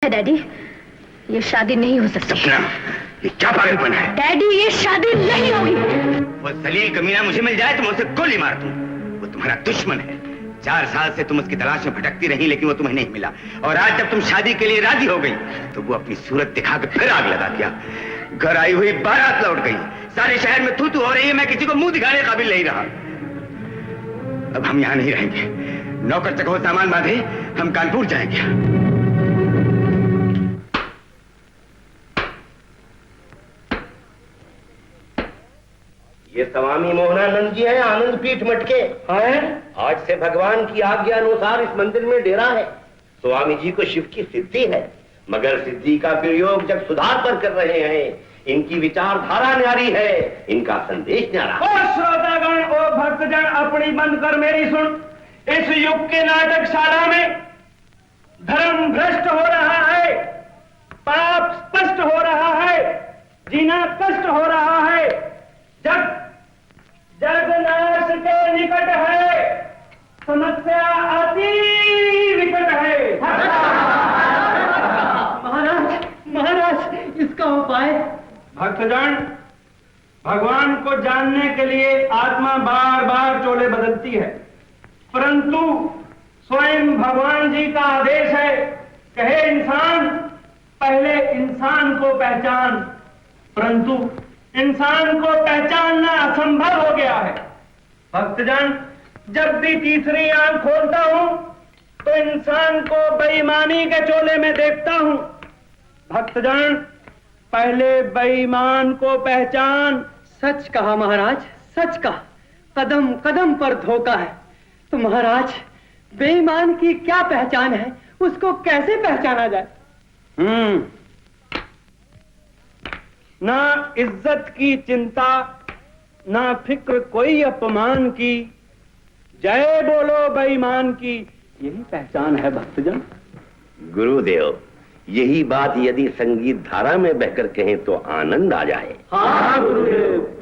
Daddy, ये शादी नहीं हो सकती। सपना, ये क्या पागलपन है? डैडी, ये शादी नहीं होगी। वो जलील कमीना मुझे मिल जाए तो मैं उसे गोली मार दूं। वो तुम्हारा दुश्मन है। 4 साल से तुम उसकी तलाश में भटकती रही, लेकिन वो तुम्हें नहीं मिला। और आज जब तुम शादी के लिए राजी हो गई तो वो अपनी सूरत दिखा के फिर आग लगा दिया। घर आई हुई बारात लौट गई। सारे शहर में थू थू हो रही है। मैं किसी को मुंह दिखाने काबिल नहीं रहा। अब हम यहाँ नहीं रहेंगे। नौकर चको सामान बांधे, हम कानपुर जाएंगे। ये स्वामी मोहनानंद जी है, आनंद पीठ मटके है। आज से भगवान की आज्ञा अनुसार इस मंदिर में डेरा है। स्वामी जी को शिव की सिद्धि है, मगर सिद्धि का प्रयोग जब सुधार पर कर रहे हैं। इनकी विचारधारा न्यारी है, इनका संदेश न्यारा। ओ श्रोतागण, ओ भक्तजन, अपनी बंद कर मेरी सुन। इस युग के नाटकशाला में धर्म भ्रष्ट हो रहा है, पाप स्पष्ट हो रहा है, जीना कष्ट हो रहा है। जग नाश के निकट है, समस्या अति विकट है। महाराज, इसका उपाय? भक्तजन, भगवान को जानने के लिए आत्मा बार बार चोले बदलती है, परंतु स्वयं भगवान जी का आदेश है, कहे इंसान पहले इंसान को पहचान। परंतु इंसान को पहचानना असंभव हो गया है। भक्तजन, जब भी तीसरी आंख खोलता हूं तो इंसान को बेईमानी के चोले में देखता हूं। भक्तजन, पहले बेईमान को पहचान। सच कहा महाराज, सच कहा। कदम कदम पर धोखा है। तो महाराज, बेईमान की क्या पहचान है? उसको कैसे पहचाना जाए? ना इज्जत की चिंता, ना फिक्र कोई अपमान की, जय बोलो बेईमान की, यही पहचान है भक्तजन। गुरुदेव, यही बात यदि संगीत धारा में बहकर कहें तो आनंद आ जाए। हाँ गुरुदेव।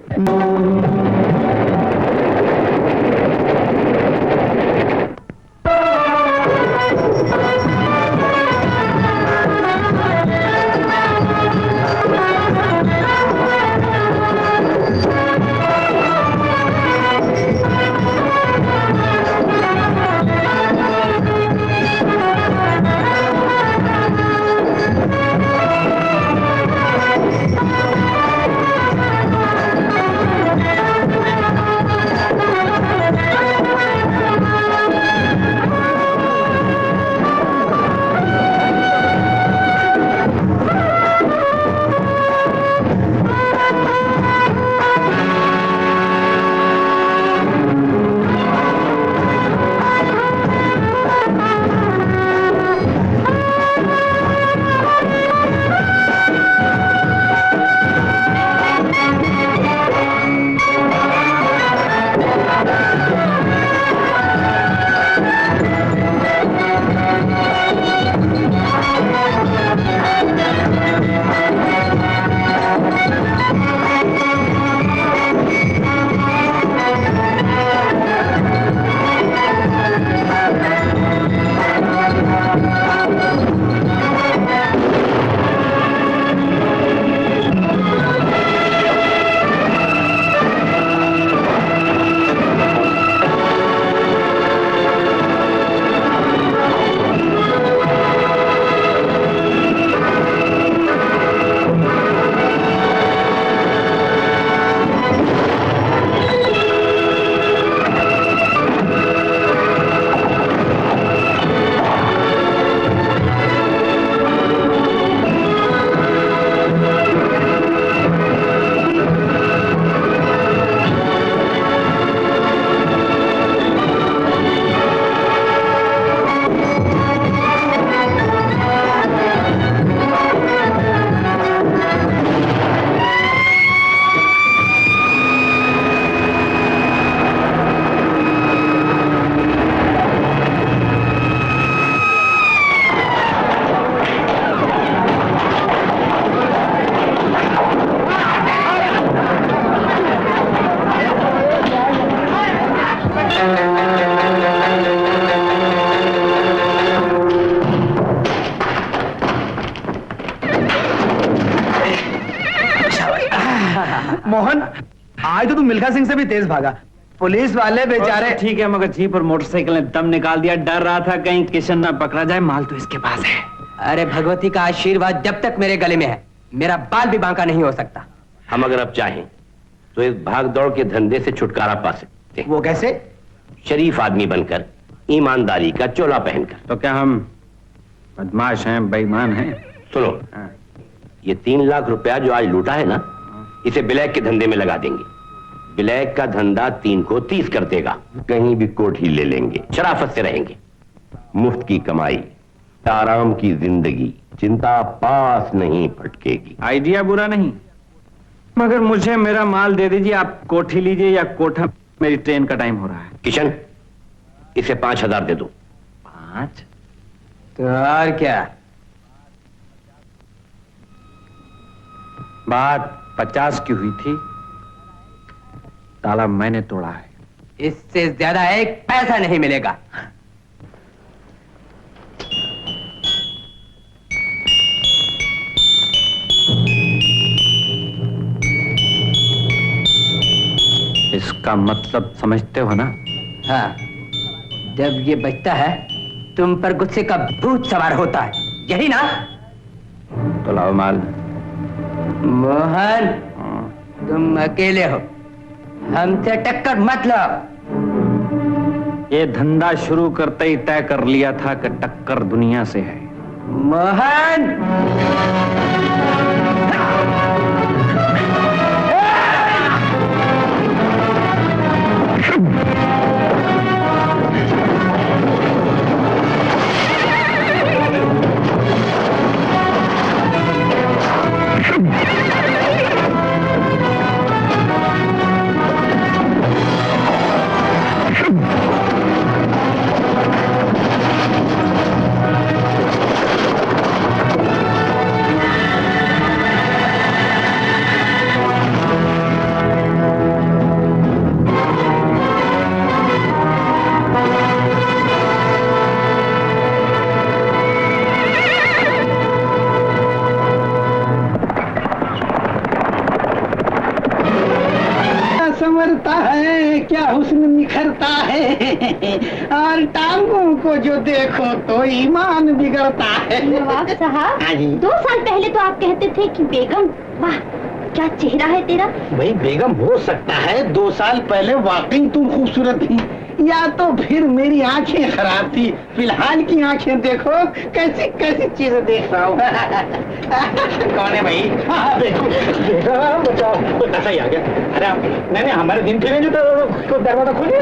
मोहन, आज तो तू मिल्खा सिंह से भी तेज भागा। पुलिस वाले बेचारे। ठीक है, मगर जीप और मोटरसाइकिल ने दम निकाल दिया। डर रहा था कहीं किशन ना पकड़ा जाए। माल तो इसके पास है। अरे भगवती का आशीर्वाद जब तक मेरे गले में है, मेरा बाल भी बांका नहीं हो सकता। हम अगर अब चाहें तो इस भाग दौड़ के धंधे से छुटकारा पा सकते हैं। वो कैसे? शरीफ आदमी बनकर, ईमानदारी का चोला पहनकर। तो क्या हम बदमाश हैं, बेईमान हैं? सुनो, ये 3 लाख रुपया जो आज लूटा है ना, इसे ब्लैक के धंधे में लगा देंगे। ब्लैक का धंधा 3 को 30 कर देगा। कहीं भी कोठी ले लेंगे, शराफत से रहेंगे। मुफ्त की कमाई, आराम की जिंदगी, चिंता पास नहीं फटकेगी। आइडिया बुरा नहीं, मगर मुझे मेरा माल दे दीजिए। आप कोठी लीजिए या कोठा। मेरी ट्रेन का टाइम हो रहा है। किशन, इसे 5,000 दे दो। 5? तो और क्या? बात 50 की हुई थी, ताला मैंने तोड़ा है। इससे ज्यादा 1 पैसा नहीं मिलेगा। इसका मतलब समझते हो ना? हाँ, जब ये बचता है तुम पर गुस्से का भूत सवार होता है, यही ना? तो लाओ माल। मोहन, तुम अकेले हो, हमसे टक्कर मत लो। ये धंधा शुरू करते ही तय कर लिया था कि टक्कर दुनिया से है। मोहन, संवरता है, क्या हुस्न निखरता है, और टांगों को जो देखो तो ईमान बिगड़ता है। नवाब साहब, हाँ जी। 2 साल पहले तो आप कहते थे कि बेगम, वाह क्या चेहरा है तेरा। भाई बेगम हो सकता है 2 साल पहले वाकई तुम खूबसूरत थी, या तो फिर मेरी आंखें खराब थी। फिलहाल की आंखें देखो, कैसी कैसी चीजें देख रहा हूँ। कौन है भाई? हाँ, देखो बेगम, बचाओ। तो कैसा ही आ गया? अरे नहीं, हमारे दिन फिर जो तो दरवाजा खोलिए।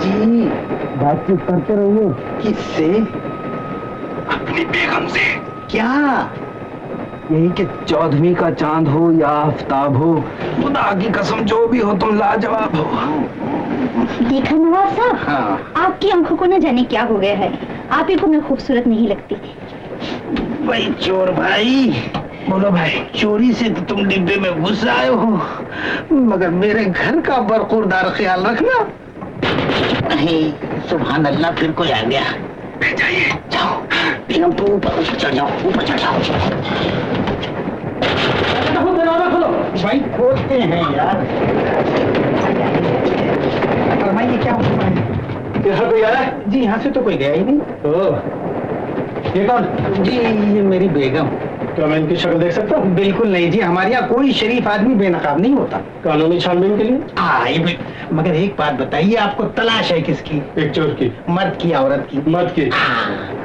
जी, बातचीत करते रहिए। किससे? अपनी बेगम से। क्या? यही कि 14वीं का चांद हो या आफ्ताब हो, खुदा की कसम जो भी हो तुम लाजवाब हो। देखा नवाब साहब, हाँ। आपकी आंखों को न जाने क्या हो गया है। आप ही को मैं खूबसूरत नहीं लगती। भाई चोर भाई, बोलो भाई, चोरी से तो तुम डिब्बे में घुस आए हो, मगर मेरे घर का बरकरार ख्याल रखना। नहीं, सुभान अल्लाह, फिर कोई आ गया। जाइए, जाओ बेगम, तो ऊपर चढ़ जाओ, ऊपर चढ़ जाओ। खोलो भाई, खोलते हैं यार। फरमाइए क्या हुआ है? यहाँ कोई आया? जी यहाँ से तो कोई गया ही नहीं। ये कौन? जी ये मेरी बेगम। क्या मैं इनकी शक्ल देख सकता हूँ? बिल्कुल नहीं जी, हमारे यहाँ कोई शरीफ आदमी बेनकाब नहीं होता। कानूनी छानबीन के लिए? मगर एक बात बताइए, आपको तलाश है किसकी? एक चोर की। मर्द की, औरत की? मर्द की।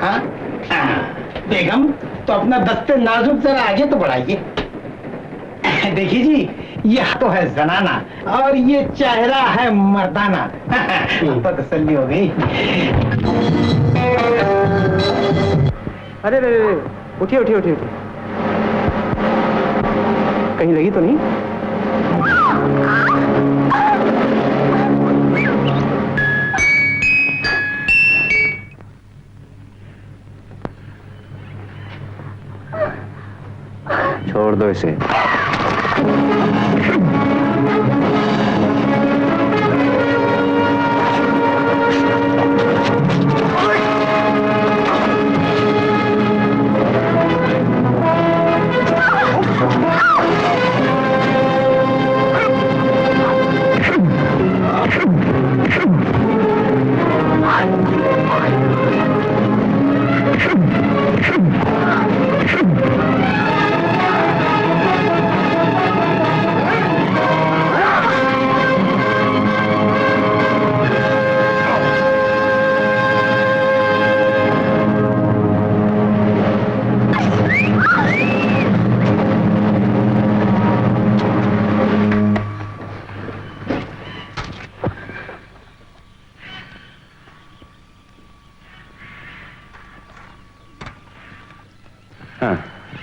हाँ? बेगम, तो अपना दस्ते नाजुक जरा आगे तो बढ़ाइए। देखिए जी, यह तो है जनाना और ये चेहरा है मर्दाना। तो तसल्ली हो गई। अरे उठिए उठिए उठिए, कहीं लगी तो नहीं? छोड़ दो इसे।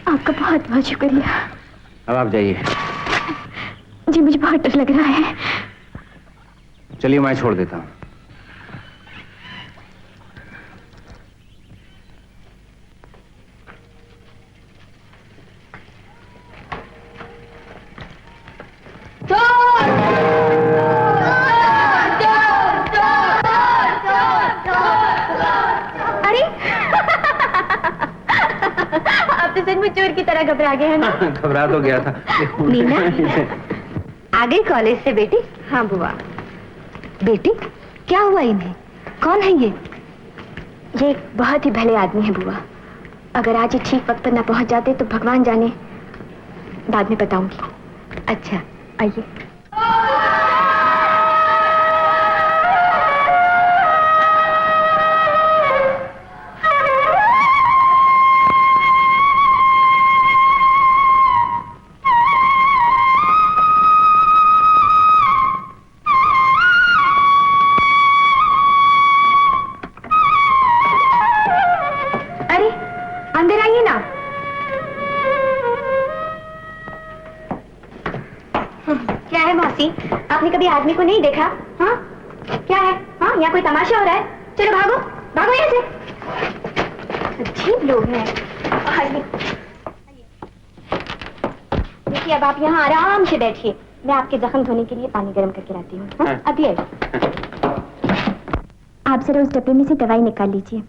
आपका बहुत बहुत शुक्रिया। अब आप जाइए। जी मुझे बहुत डर लग रहा है। चलिए मैं छोड़ देता हूँ। अरे आप तो सचमुच चोर की तरह घबरा गए हैं ना। घबरा तो गया था। मीना आ गई कॉलेज से बेटी? हाँ बुआ। बेटी क्या हुआ इन्हें? कौन है ये एक बहुत ही भले आदमी है बुआ। अगर आज ही ठीक वक्त पर ना पहुंच जाते तो भगवान जाने। बाद में बताऊंगी। अच्छा आइए। अंदर आइए ना। क्या है मौसी, आपने कभी आदमी को नहीं देखा? हाँ क्या है? हाँ यहाँ कोई तमाशा हो रहा है? चलो भागो भागो यहाँ से। अजीब लोग हैं। देखिए अब आप यहाँ आराम से बैठिए। मैं आपके जख्म धोने के लिए पानी गर्म करके लाती हूँ। हाँ? अभी आइए। आप जरा उस डब्बे में से दवाई निकाल लीजिए।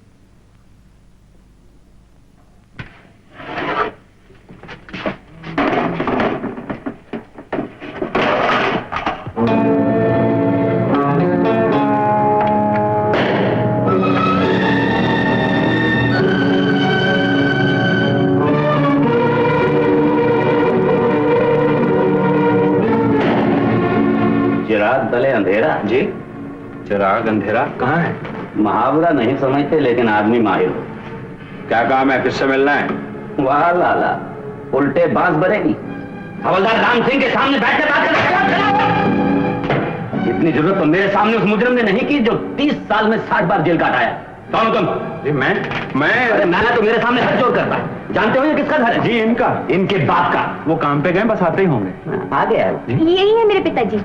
तले अंधेरा। जी चिराग अंधेरा कहाँ है? मुहावरा नहीं समझते लेकिन आदमी माहिर हो। क्या काम है? किससे मिलना है? वाह लाला उल्टे बांस भरेगी। हवलदार राम सिंह के सामने बैठ के बात कर। इतनी जरूरत तो मेरे सामने उस मुजरिम ने नहीं की जो 30 साल में 60 बार जेल काटा है। कौन हो तुम? जी मैं अरे मैं तो मेरे सामने हाथ जोड़ करता। जानते हो ये किसका घर है? जी इनका, इनके बाप का। वो काम पे गए, बस आते ही होंगे। आ गया यही है मेरे पिताजी।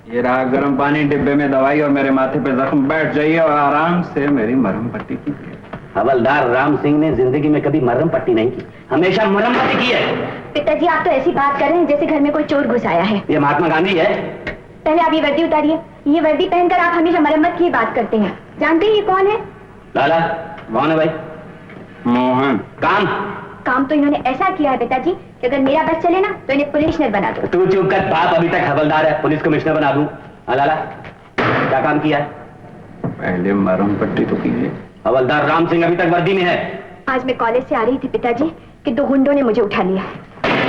ये रहा गर्म पानी डिब्बे में दवाई और मेरे माथे पे जख्म। बैठ जाइए और आराम से मेरी मरहम पट्टी कीजिए। हवलदार राम सिंह ने जिंदगी में कभी मरहम पट्टी नहीं की, हमेशा मरहम पट्टी की है। पिताजी आप तो ऐसी बात कर रहे हैं जैसे घर में कोई चोर घुस आया है। ये महात्मा गांधी है। पहले आप ये वर्दी उतारिए। ये वर्दी पहनकर आप हमेशा मरम्मत की बात करते हैं। जानते हैं ये कौन है? लाला कौन है भाई? मोहन। काम तो इन्होंने ऐसा किया है पिताजी कि अगर मेरा बस चले ना तो इन्हें पुलिसनर बना दो। तू चुप कर, बाप अभी तक हवलदार है, पुलिस कमिश्नर बना दूं। लाला क्या काम किया है? पहले मरहम पट्टी तो कीजिए। हवलदार राम सिंह अभी तक वर्दी में है। आज मैं कॉलेज से आ रही थी पिताजी कि 2 गुंडों ने मुझे उठा लिया।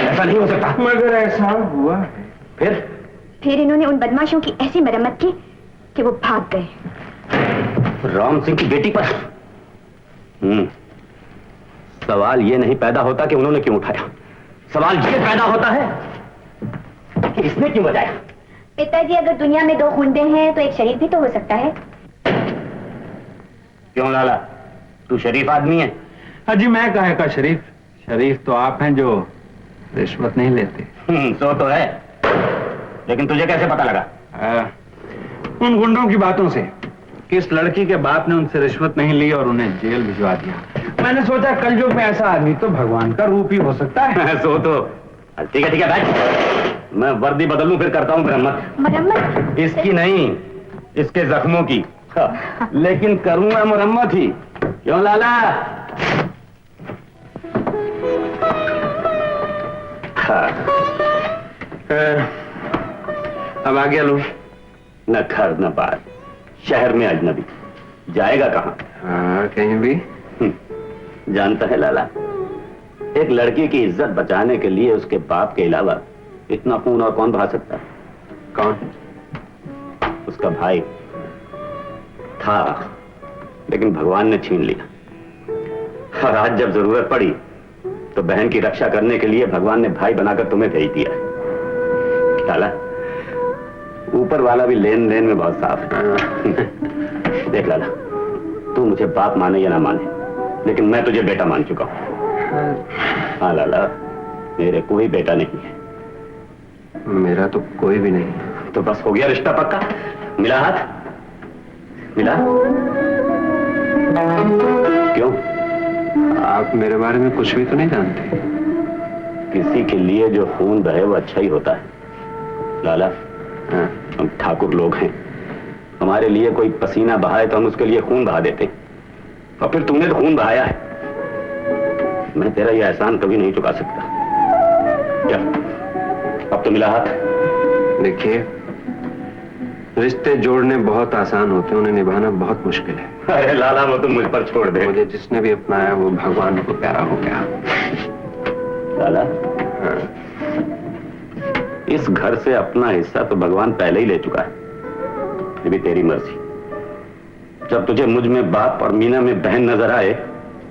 ऐसा नहीं हो सकता। मगर ऐसा हुआ है। फिर इन्होंने उन बदमाशों की ऐसी मरम्मत की कि वो भाग गए। राम सिंह की बेटी पर सवाल ये नहीं पैदा होता कि उन्होंने क्यों उठाया, सवाल ये पैदा होता है कि इसने क्यों बजाया। पिताजी अगर दुनिया में 2 गुंडे हैं तो एक शरीफ भी तो हो सकता है। क्यों लाला, तू शरीफ आदमी है? अजी मैं कहे का शरीफ? शरीफ तो आप हैं जो रिश्वत नहीं लेते। सो तो है, लेकिन तुझे कैसे पता लगा? उन गुंडों की बातों से कि इस लड़की के बाप ने उनसे रिश्वत नहीं ली और उन्हें जेल भिजवा दिया। मैंने सोचा कलयुग में ऐसा आदमी तो भगवान का रूप ही हो सकता है। सो तो ठीक है बैठ, मैं वर्दी बदल लूं फिर करता हूं मरम्मत। इसकी नहीं, इसके जख्मों की। लेकिन करूंगा मरम्मत ही। क्यों लाला? हाँ। अब आ गया लो। न घर न बार, शहर में अजनबी, जाएगा कहाँ? हाँ, कहीं भी। जानता है लाला, एक लड़की की इज्जत बचाने के लिए उसके बाप के अलावा इतना खून और कौन बहा सकता है? कौन? उसका भाई था, लेकिन भगवान ने छीन लिया। और आज जब जरूरत पड़ी तो बहन की रक्षा करने के लिए भगवान ने भाई बनाकर तुम्हें भेज दिया। लाला, ऊपर वाला भी लेन देन में बहुत साफ है। देख लाला, तू मुझे बाप माने या ना माने, लेकिन मैं तुझे बेटा मान चुका हूं। हाँ लाला, मेरे कोई बेटा नहीं है। मेरा तो कोई भी नहीं। तो बस हो गया रिश्ता पक्का। मिला हाथ? मिला? क्यों? आप मेरे बारे में कुछ भी तो नहीं जानते। किसी के लिए जो खून बहे वो अच्छा ही होता है लाला। हाँ। हम ठाकुर लोग हैं, हमारे लिए कोई पसीना बहाए तो हम उसके लिए खून बहा देते, और फिर तूने तो खून बहाया है। मैं तेरा ये एहसान कभी नहीं चुका सकता। क्या अब तो मिला हाथ? देखिए, रिश्ते जोड़ने बहुत आसान होते हैं, उन्हें निभाना बहुत मुश्किल है। अरे लाला, वो तो मुझ पर छोड़ दे। मुझे जिसने भी अपनाया वो भगवान को प्यारा हो गया। लाला, हाँ। इस घर से अपना हिस्सा तो भगवान पहले ही ले चुका है। ये भी तेरी मर्जी। जब तुझे मुझ में बाप और मीना में बहन नजर आए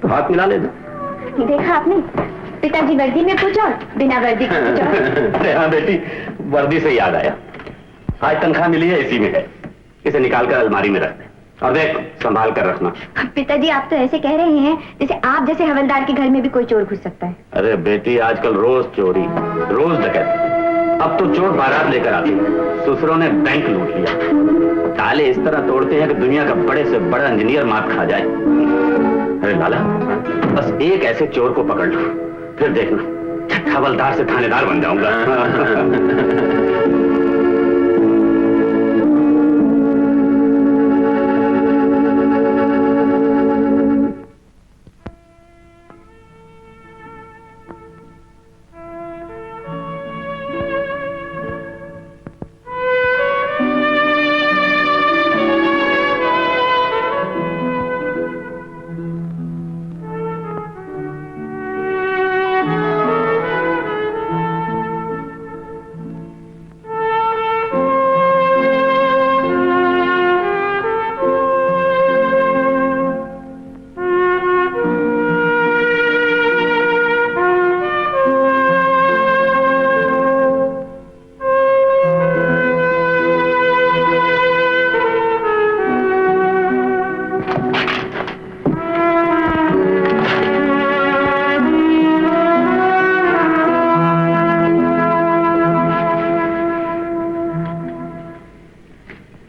तो हाथ मिला ले दो। देखा आपने, पिताजी वर्दी में पूछा, बिना वर्दी के पूछा। अरे हाँ बेटी, वर्दी से याद आया, आज तनख्वाह मिली है, इसी में है। इसे निकाल कर अलमारी में रख दे, और देख संभाल कर रखना। पिताजी, आप तो ऐसे कह रहे हैं जैसे आप जैसे हवलदार के घर में भी कोई चोर घुस सकता है। अरे बेटी, आजकल रोज चोरी, रोज डकैती। अब तो चोर बारात लेकर आते हैं। ससुरों ने बैंक लूट लिया। ताले इस तरह तोड़ते हैं कि दुनिया का बड़े से बड़ा इंजीनियर मात खा जाए। अरे लाला, बस एक ऐसे चोर को पकड़ लो, फिर देखना हवलदार से थानेदार बन जाऊंगा।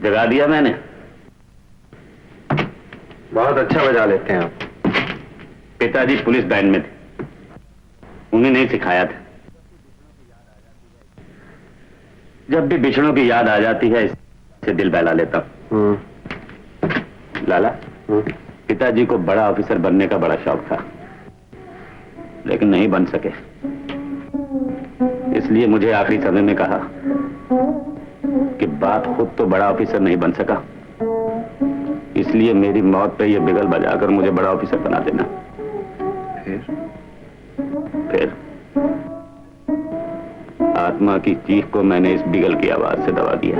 जगा दिया मैंने। बहुत अच्छा बजा लेते हैं आप। पिताजी पुलिस बैंड में थे, उन्हें नहीं सिखाया था। जब भी बिछड़ों की याद आ जाती है, इससे दिल बहला लेता हूं। लाला, पिताजी को बड़ा ऑफिसर बनने का बड़ा शौक था, लेकिन नहीं बन सके। इसलिए मुझे आखिरी समय में कहा कि बाप खुद तो बड़ा ऑफिसर नहीं बन सका, इसलिए मेरी मौत पे ये बिगल बजाकर मुझे बड़ा ऑफिसर बना देना। फिर आत्मा की चीख को मैंने इस बिगल की आवाज से दबा दिया।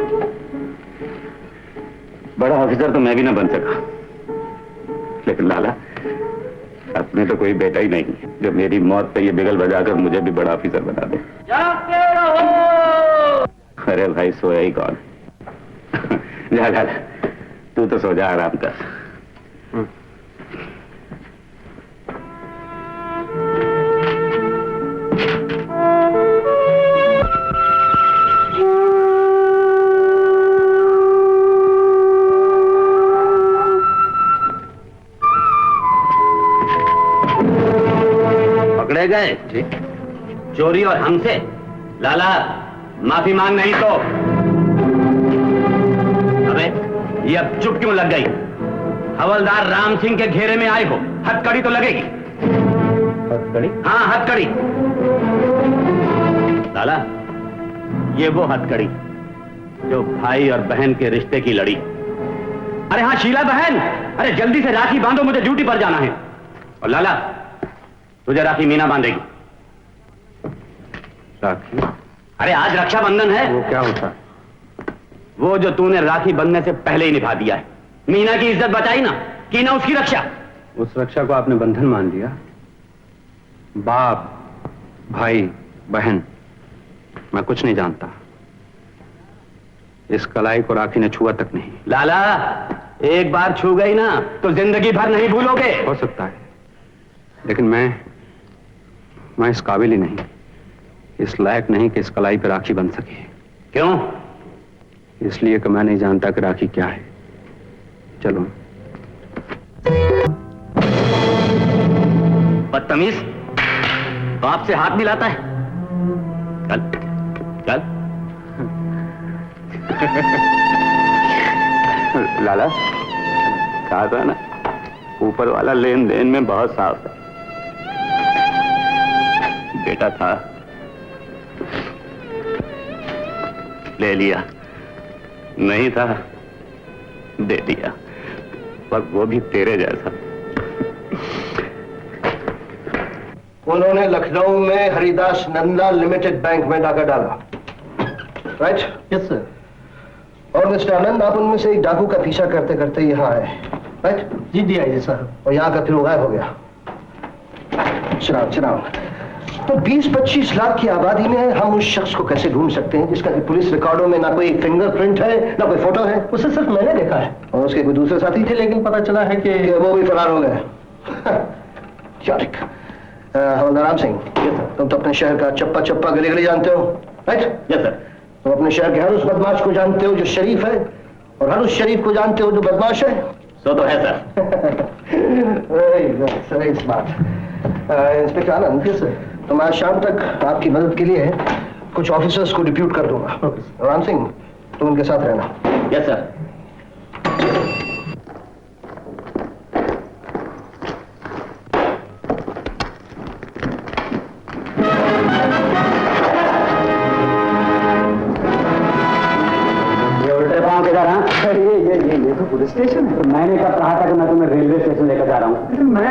बड़ा ऑफिसर तो मैं भी ना बन सका, लेकिन लाला, अपने तो कोई बेटा ही नहीं जो मेरी मौत पे ये बिगल बजाकर मुझे भी बड़ा ऑफिसर बना दे। अरे भाई, सोया ही कौन? जा जा, तू तो सो जा, आराम कर। पकड़े गए चोरी और हमसे? लाला, माफी मांग नहीं तो। अबे, ये अब चुप क्यों लग गई? हवलदार राम सिंह के घेरे में आए हो, हथकड़ी तो लगेगी। हथकड़ी? हाँ, हथकड़ी। ये वो हथकड़ी जो भाई और बहन के रिश्ते की लड़ी। अरे हाँ शीला बहन, अरे जल्दी से राखी बांधो, मुझे ड्यूटी पर जाना है। और लाला, तुझे राखी मीना बांधेगी। राखी? अरे आज रक्षाबंधन है। वो क्या होता है? वो जो तूने राखी बंधने से पहले ही निभा दिया है। मीना की इज्जत बचाई ना, की ना उसकी रक्षा। उस रक्षा को आपने बंधन मान लिया? बाप, भाई, बहन, मैं कुछ नहीं जानता। इस कलाई को राखी ने छुआ तक नहीं। लाला, एक बार छू गई ना तो जिंदगी भर नहीं भूलोगे। हो सकता है, लेकिन मैं इस काबिल ही नहीं, इस लायक नहीं कि इस कलाई पे राखी बन सके। क्यों? इसलिए कि मैं नहीं जानता कि राखी क्या है। चलो। बदतमीज, बाप से हाथ मिलाता है। चल चल। लाला, कहा था ना, ऊपर वाला लेन देन में बहुत साफ है। बेटा था, ले लिया, नहीं था, दे दिया, पर वो भी तेरे जैसा। उन्होंने लखनऊ में हरिदास नंदा लिमिटेड बैंक में डाका डाला, राइट? Yes sir. और मिस्टर आनंद, आप उनमें से एक डाकू का पीछा करते करते यहाँ आए, राइट? जी जी आइए सर। और यहाँ का फिर वो गायब हो गया। चुनाव तो 20-25 लाख की आबादी में हम उस शख्स को कैसे ढूंढ सकते हैं जिसका पुलिस रिकॉर्डों में ना कोई फिंगरप्रिंट है ना कोई फोटो है? उसे सिर्फ मैंने देखा है, और उसके कोई दूसरे साथी थे, लेकिन पता चला है कि वो भी फरार हो गए। हवलदार राम सिंह, तुम तो अपने शहर का चप्पा चप्पा गली गली जानते हो, राइट? Yes sir. तुम अपने शहर के हर उस बदमाश को जानते हो जो शरीफ है, और हर उस शरीफ को जानते हो जो बदमाश है। सो तो है सर। सर इस बात। इंस्पेक्टर आनंद, तो मैं आज शाम तक आपकी मदद के लिए कुछ ऑफिसर्स को डिप्यूट कर दूंगा। राम सिंह, तुम उनके साथ रहना। Yes sir. ये तो पुलिस स्टेशन है। मैंने कब कहा था कि मैं तुम्हें रेलवे स्टेशन लेकर जा रहा हूँ? मैं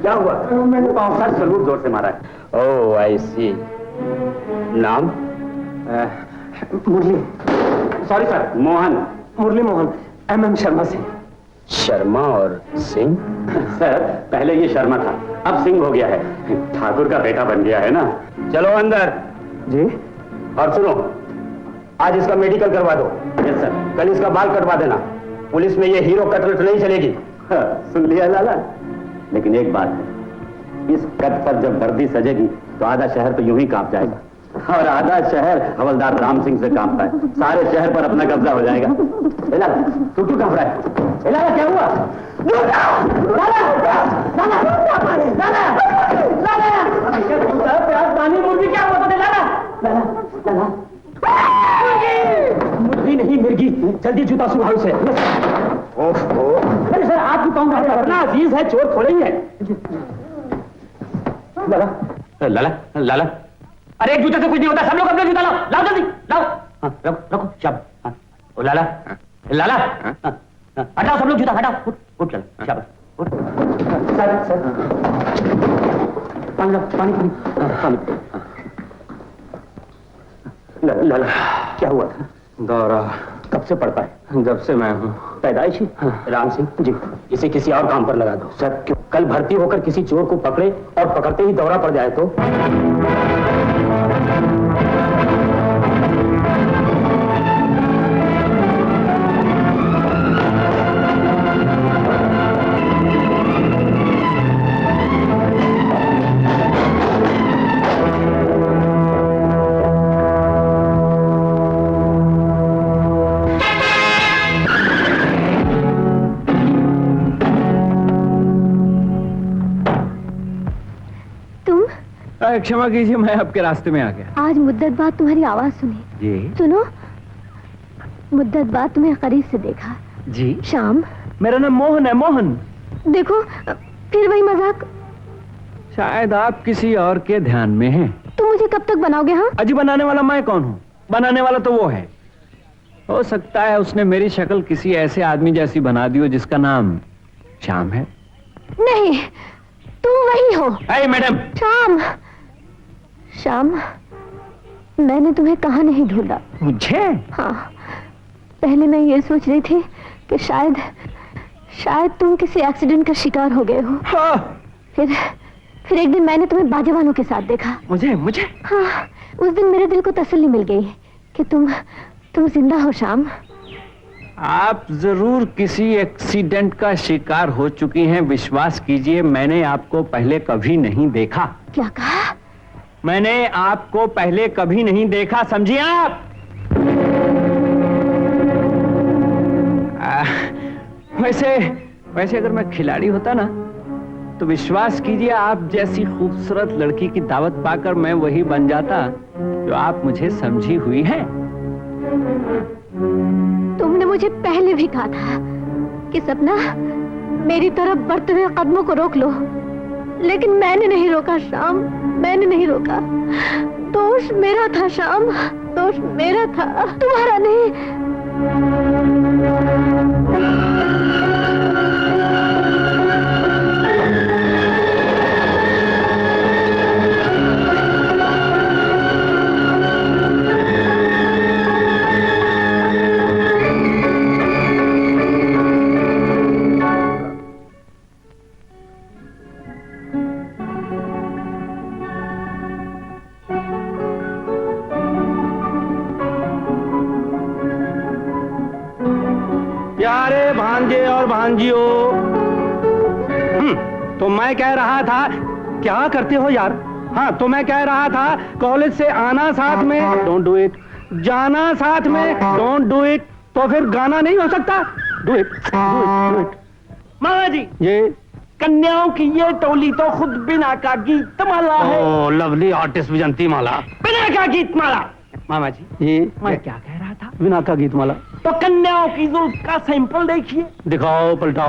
क्या हुआ? मैंने 5-7 सलूट जोर से मारा है। ओह आई सी। नाम? Murli. Sorry sir, Mohan. Murli Mohan, MM Sharma Singh. Sharma और सिंह? सर, पहले ये शर्मा था, अब सिंह हो गया है। ठाकुर का बेटा बन गया है ना। चलो अंदर। जी। और सुनो, आज इसका मेडिकल करवा दो। Yes sir. कल इसका बाल कटवा देना। पुलिस में ये हीरो कटलेट नहीं चलेगी। सुन लिया लाला? लेकिन एक बात है, इस कट पर जब वर्दी सजेगी तो आधा शहर तो यूं ही कांप जाएगा, और आधा शहर हवलदार राम सिंह से कांपता है। सारे शहर पर अपना कब्जा हो जाएगा। तू क्यों कांप रहा है? लाला, क्या हुआ? पानी मुर्गी क्या हुआ? लाला, मुर्गी नहीं मिर्गी। जल्दी जूता सुधारो से। अरे सर, आप भी कौन करना अजीज है, चोर थोड़े ही है। लाला, अरे एक जूते से कुछ नहीं होता, सब लोग अपना जूता लाओ, लाओ जल्दी, लाओ। हाँ, रखो, शाबाश। हाँ, ओ लाला, हाँ, हटाओ सब लोग जूता, हटाओ, उठ चलो, शाबाश, उठ। सर, पानी। लाला, क्या हुआ था? दौरा। कब से पड़ता है? जब से मैं हूँ। पैदाइशी? राम सिंह जी, इसे किसी और काम पर लगा दो। सर, क्यों? कल भर्ती होकर किसी चोर को पकड़े और पकड़ते ही दौरा पड़ जाए तो? क्षमा कीजिए, मैं आपके रास्ते में आ गया। आज मुद्दत बाद तुम्हारी आवाज सुनी। जी सुनो, मुद्दत बाद तुम्हें करीब से देखा। जी, श्याम। मेरा नाम मोहन है, मोहन। देखो फिर वही मजाक। शायद आप किसी और के ध्यान में हैं। तुम मुझे कब तक बनाओगे? हाँ, अजी बनाने वाला मैं कौन हूँ? बनाने वाला तो वो है। हो सकता है उसने मेरी शक्ल किसी ऐसे आदमी जैसी बना दी हो जिसका नाम श्याम है। नहीं, तुम वही हो। अरे मैडम। श्याम, श्याम, मैंने तुम्हें कहाँ नहीं ढूंढा। मुझे? हाँ, पहले मैं ये सोच रही थी कि शायद तुम किसी एक्सीडेंट का शिकार हो गए हो। हाँ। फिर एक दिन मैंने तुम्हें बाजवानों के साथ देखा। मुझे? हाँ, उस दिन मेरे दिल को तसल्ली मिल गई कि तुम जिंदा हो श्याम। आप जरूर किसी एक्सीडेंट का शिकार हो चुकी हैं। विश्वास कीजिए, मैंने आपको पहले कभी नहीं देखा। क्या कहा? मैंने आपको पहले कभी नहीं देखा, समझिए आप। वैसे अगर मैं खिलाड़ी होता ना तो विश्वास कीजिए आप जैसी खूबसूरत लड़की की दावत पाकर मैं वही बन जाता जो आप मुझे समझी हुई हैं। तुमने मुझे पहले भी कहा था कि सपना मेरी तरफ बढ़ते हुए कदमों को रोक लो, लेकिन मैंने नहीं रोका श्याम, मैंने नहीं रोका। दोष मेरा था श्याम, दोष मेरा था, तुम्हारा नहीं। प्यारे भांजे और भांजियों, तो मैं कह रहा था, क्या करते हो यार? हाँ, तो मैं कह रहा था कॉलेज से आना साथ में, डोंट डू इट। जाना साथ में, डोंट डू इट। तो फिर गाना नहीं हो सकता? Do it, do it. मामा जी, ये कन्याओं की ये टोली तो खुद बिना का गीत माला है। ओ लवली आर्टिस्ट विजंती माला। बिना का गीत माला। मामा जी, ये मैं क्या कह रहा था? बिना का गीत माला। तो कन्याओं की जुल्फ का सैंपल देखिए। दिखाओ, पलटाओ।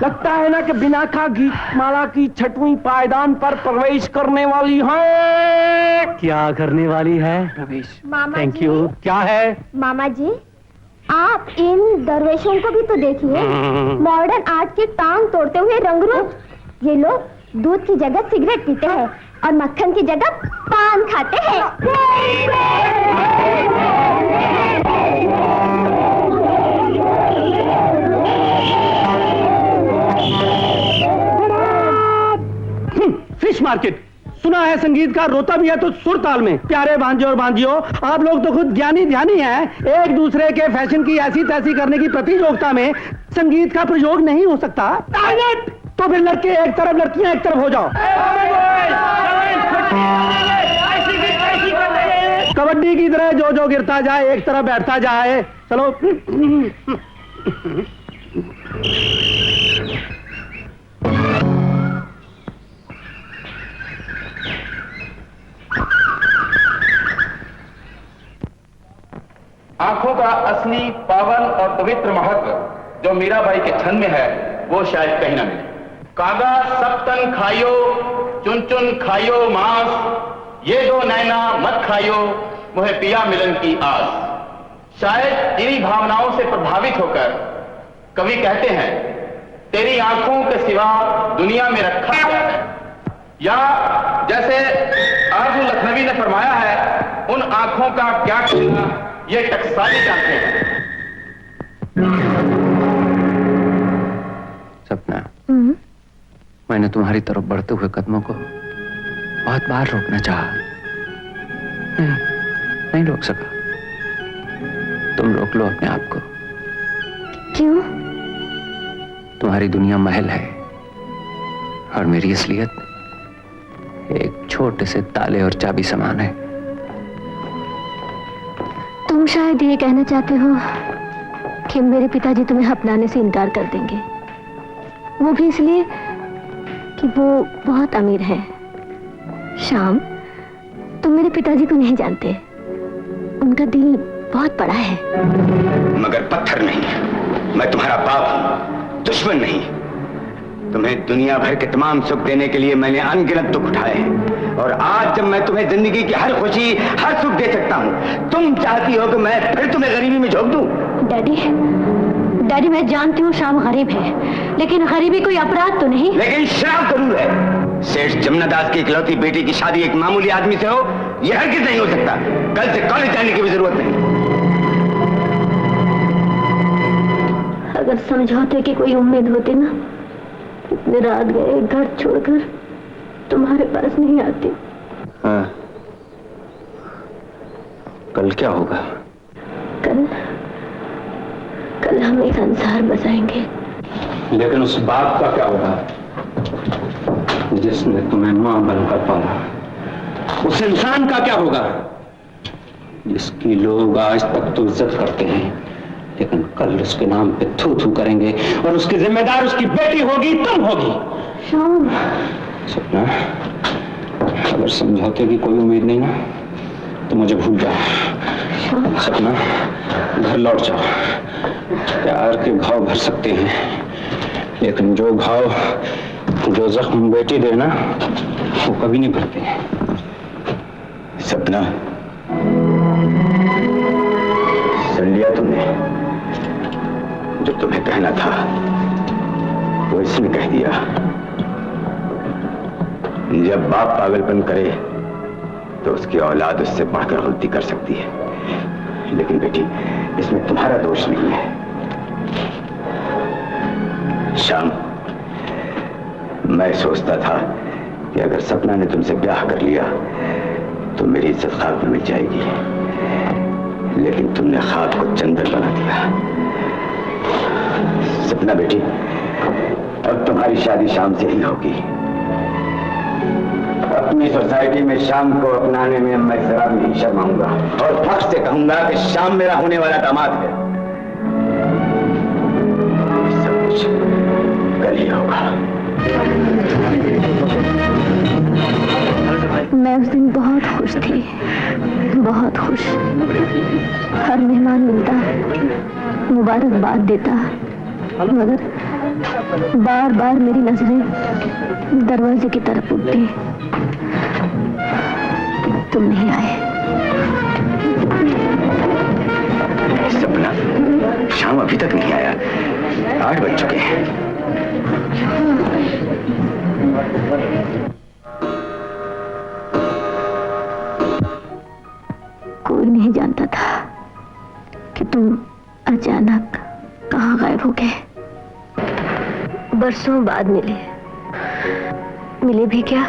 लगता है ना कि बिना का गीत माला की छठवीं पायदान पर प्रवेश करने वाली है। क्या करने वाली है? प्रवेश। मामा थैंक जी, यू। क्या है? मामा जी, आप इन दरवेशों को भी तो देखिए, मॉडर्न आर्ट की टांग तोड़ते हुए रंगरूप। ये लोग दूध की जगह सिगरेट पीते हैं और मक्खन की जगह पान खाते हैं। Fish market. सुना है संगीत का रोता भी है तो सुर ताल में। प्यारे भांजे और भांजियों, आप लोग तो खुद ज्ञानी ध्यानी हैं। एक दूसरे के फैशन की ऐसी तैसी करने की प्रतियोगिता में संगीत का प्रयोग नहीं हो सकता। तो फिर लड़के एक तरफ, लड़कियां एक तरफ हो जाओ। कबड्डी की तरह जो जो गिरता जाए एक तरफ बैठता जाए। चलो। आंखों का असली पावन और पवित्र महत्व जो मीराबाई के छंद में है वो शायद कहीं ना मिले। कागा सब तन खाइयो, चुन चुन खाइयो मांस, ये जो नैना मत खाइयो, मुहे पिया मिलन की आस। शायद इन्हीं भावनाओं से प्रभावित होकर कवि कहते हैं, तेरी आंखों के सिवा दुनिया में रखा क्या है। या जैसे आरजू लखनवी ने फरमाया है, उन आंखों का क्या कहना ये टकसाली जानते हैं। सपना, मैंने तुम्हारी तरफ बढ़ते हुए कदमों को बहुत बार रोकना चाहा, नहीं रोक सका। तुम रोक लो अपने आप को। क्यों? तुम्हारी दुनिया महल है और मेरी असलियत एक छोटे से ताले और चाबी समान है। तुम शायद ये कहना चाहते हो कि मेरे पिताजी तुम्हें अपनाने से इनकार कर देंगे, वो भी इसलिए कि वो बहुत अमीर है। श्याम, तुम मेरे पिताजी को नहीं जानते, उनका दिल बहुत बड़ा है। मगर पत्थर नहीं। मैं तुम्हारा बाप हूं, दुश्मन नहीं। तुम्हें दुनिया भर के तमाम सुख देने के लिए मैंने अनगिनत दुख उठाए हैं, और आज जब मैं तुम्हें जिंदगी की हर खुशी, हर सुख दे सकता हूं, तुम चाहती हो कि मैं फिर तुम्हें गरीबी में झोंक दूं? डैडी, डैडी मैं जानती हूँ श्याम गरीब है, लेकिन गरीबी कोई अपराध तो नहीं। लेकिन श्राप जरूर है। सेठ जमुना दास की इकलौती बेटी की शादी एक मामूली आदमी से हो, यह हरगिज नहीं हो सकता। कल से कॉलेज जाने की भी जरूरत नहीं। अगर समझौते की कोई उम्मीद होती ना, इतने रात गए घर छोड़कर तुम्हारे पास नहीं आती। हाँ। कल क्या होगा? कल हम एक संसार बसाएंगे। लेकिन उस बाप का क्या होगा जिसने तुम्हें मां बनकर पाला? उस इंसान का क्या होगा जिसकी लोग आज तक तो इज्जत करते हैं, लेकिन कल उसके नाम पे थू थू करेंगे, और उसकी जिम्मेदार उसकी बेटी होगी, तुम होगी। श्याम, सपना, अगर समझौते की कोई उम्मीद नहीं ना, तो मुझे भूल जाओ। सपना, घर लौट जाओ। प्यार के भाव भर सकते हैं, लेकिन जो भाव, जो जख्म बेटी देना, वो कभी नहीं भरते। सपना, सुन लिया तुमने? जो तुम्हें कहना था वो इसने कह दिया। जब बाप पागलपन करे तो उसकी औलाद उससे बढ़कर गलती कर सकती है, लेकिन बेटी इसमें तुम्हारा दोष नहीं है। श्याम, मैं सोचता था कि अगर सपना ने तुमसे ब्याह कर लिया तो मेरी इज्जत खाक में मिल जाएगी, लेकिन तुमने खाक को चंदन बना दिया। सपना बेटी, अब तुम्हारी शादी शाम से ही होगी। अपनी सोसाइटी में शाम को अपनाने में मैं जरा भी नहीं शर्माऊंगा, और फख्र से कहूंगा कि शाम मेरा होने वाला दामाद है। सब कुछ कल ही होगा। मैं उस दिन बहुत खुश थी, बहुत खुश। हर मेहमान मिलता, मुबारकबाद देता, मगर बार बार मेरी नजरें दरवाजे की तरफ उठती। तुम नहीं आए। सपना, शाम अभी तक नहीं आया, 8 बज चुके हैं। कोई नहीं जानता था कि तुम अचानक कहाँ गायब हो गए। बरसों बाद मिले भी क्या,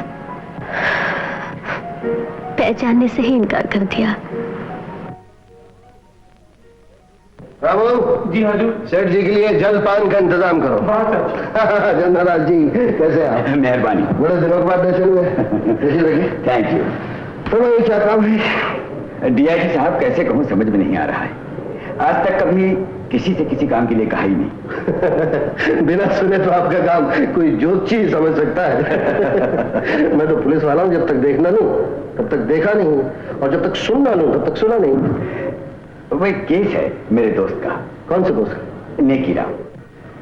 पहचानने से ही इनकार कर दिया। रामू जी हजूर। सेठ जी के लिए जलपान का इंतजाम करो। बहुत अच्छा। जनरल जी कैसे आप? मेहरबानी। बड़े दिनों के बाद दर्शन हुए। Thank you. तो ये क्या काम है? डीआईजी साहब, कैसे कहूँ समझ में नहीं आ रहा है। आज तक कभी किसी से किसी काम के लिए कहा ही नहीं। बिना सुने तो आपका काम कोई ज्योतिषी समझ सकता है। मैं तो पुलिस वाला हूँ, जब तक देखना लूं तब तक देखा नहीं, और जब तक सुनना लूं तब तक सुना नहीं। वो एक केस है मेरे दोस्त का। कौन से दोस्त? नेकी राम।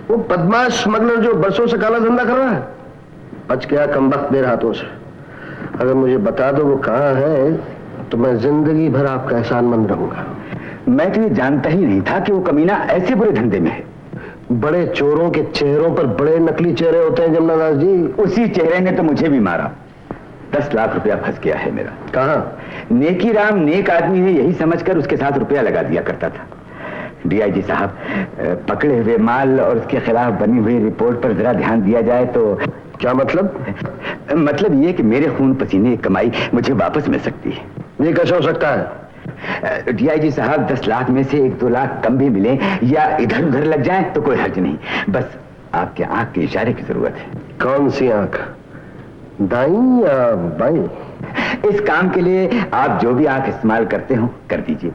वो बदमाश स्मगलर जो बरसों से काला धंधा कर रहा है, बच गया कमबख्त मेरे हाथों से। अगर मुझे बता दो वो कहाँ है तो मैं जिंदगी भर आपका एहसानमंद रहूंगा। मैं तो ये जानता ही नहीं था कि वो कमीना ऐसे बुरे धंधे में है। बड़े चोरों के चेहरों पर बड़े नकली चेहरे होते हैं जमुना दास जी। उसी चेहरे ने तो मुझे भी मारा। 10 लाख रुपया फंस गया है मेरा। कहाँ? नेकी राम नेक आदमी है यही समझकर उसके साथ रुपया लगा दिया करता था। डीआईजी साहब, पकड़े हुए माल और उसके खिलाफ बनी हुई रिपोर्ट पर जरा ध्यान दिया जाए तो। क्या मतलब? मतलब ये कि मेरे खून पसीने की कमाई मुझे वापस मिल सकती है। ये कैसे हो सकता है? डीआईजी साहब, 10 लाख में से 1-2 लाख कम भी मिले या इधर उधर लग जाए तो कोई हर्ज नहीं। बस आपके आंख के इशारे की जरूरत है। कौन सी आंख, दाईं या बाईं? इस काम के लिए आप जो भी आंख इस्तेमाल करते हो कर दीजिए।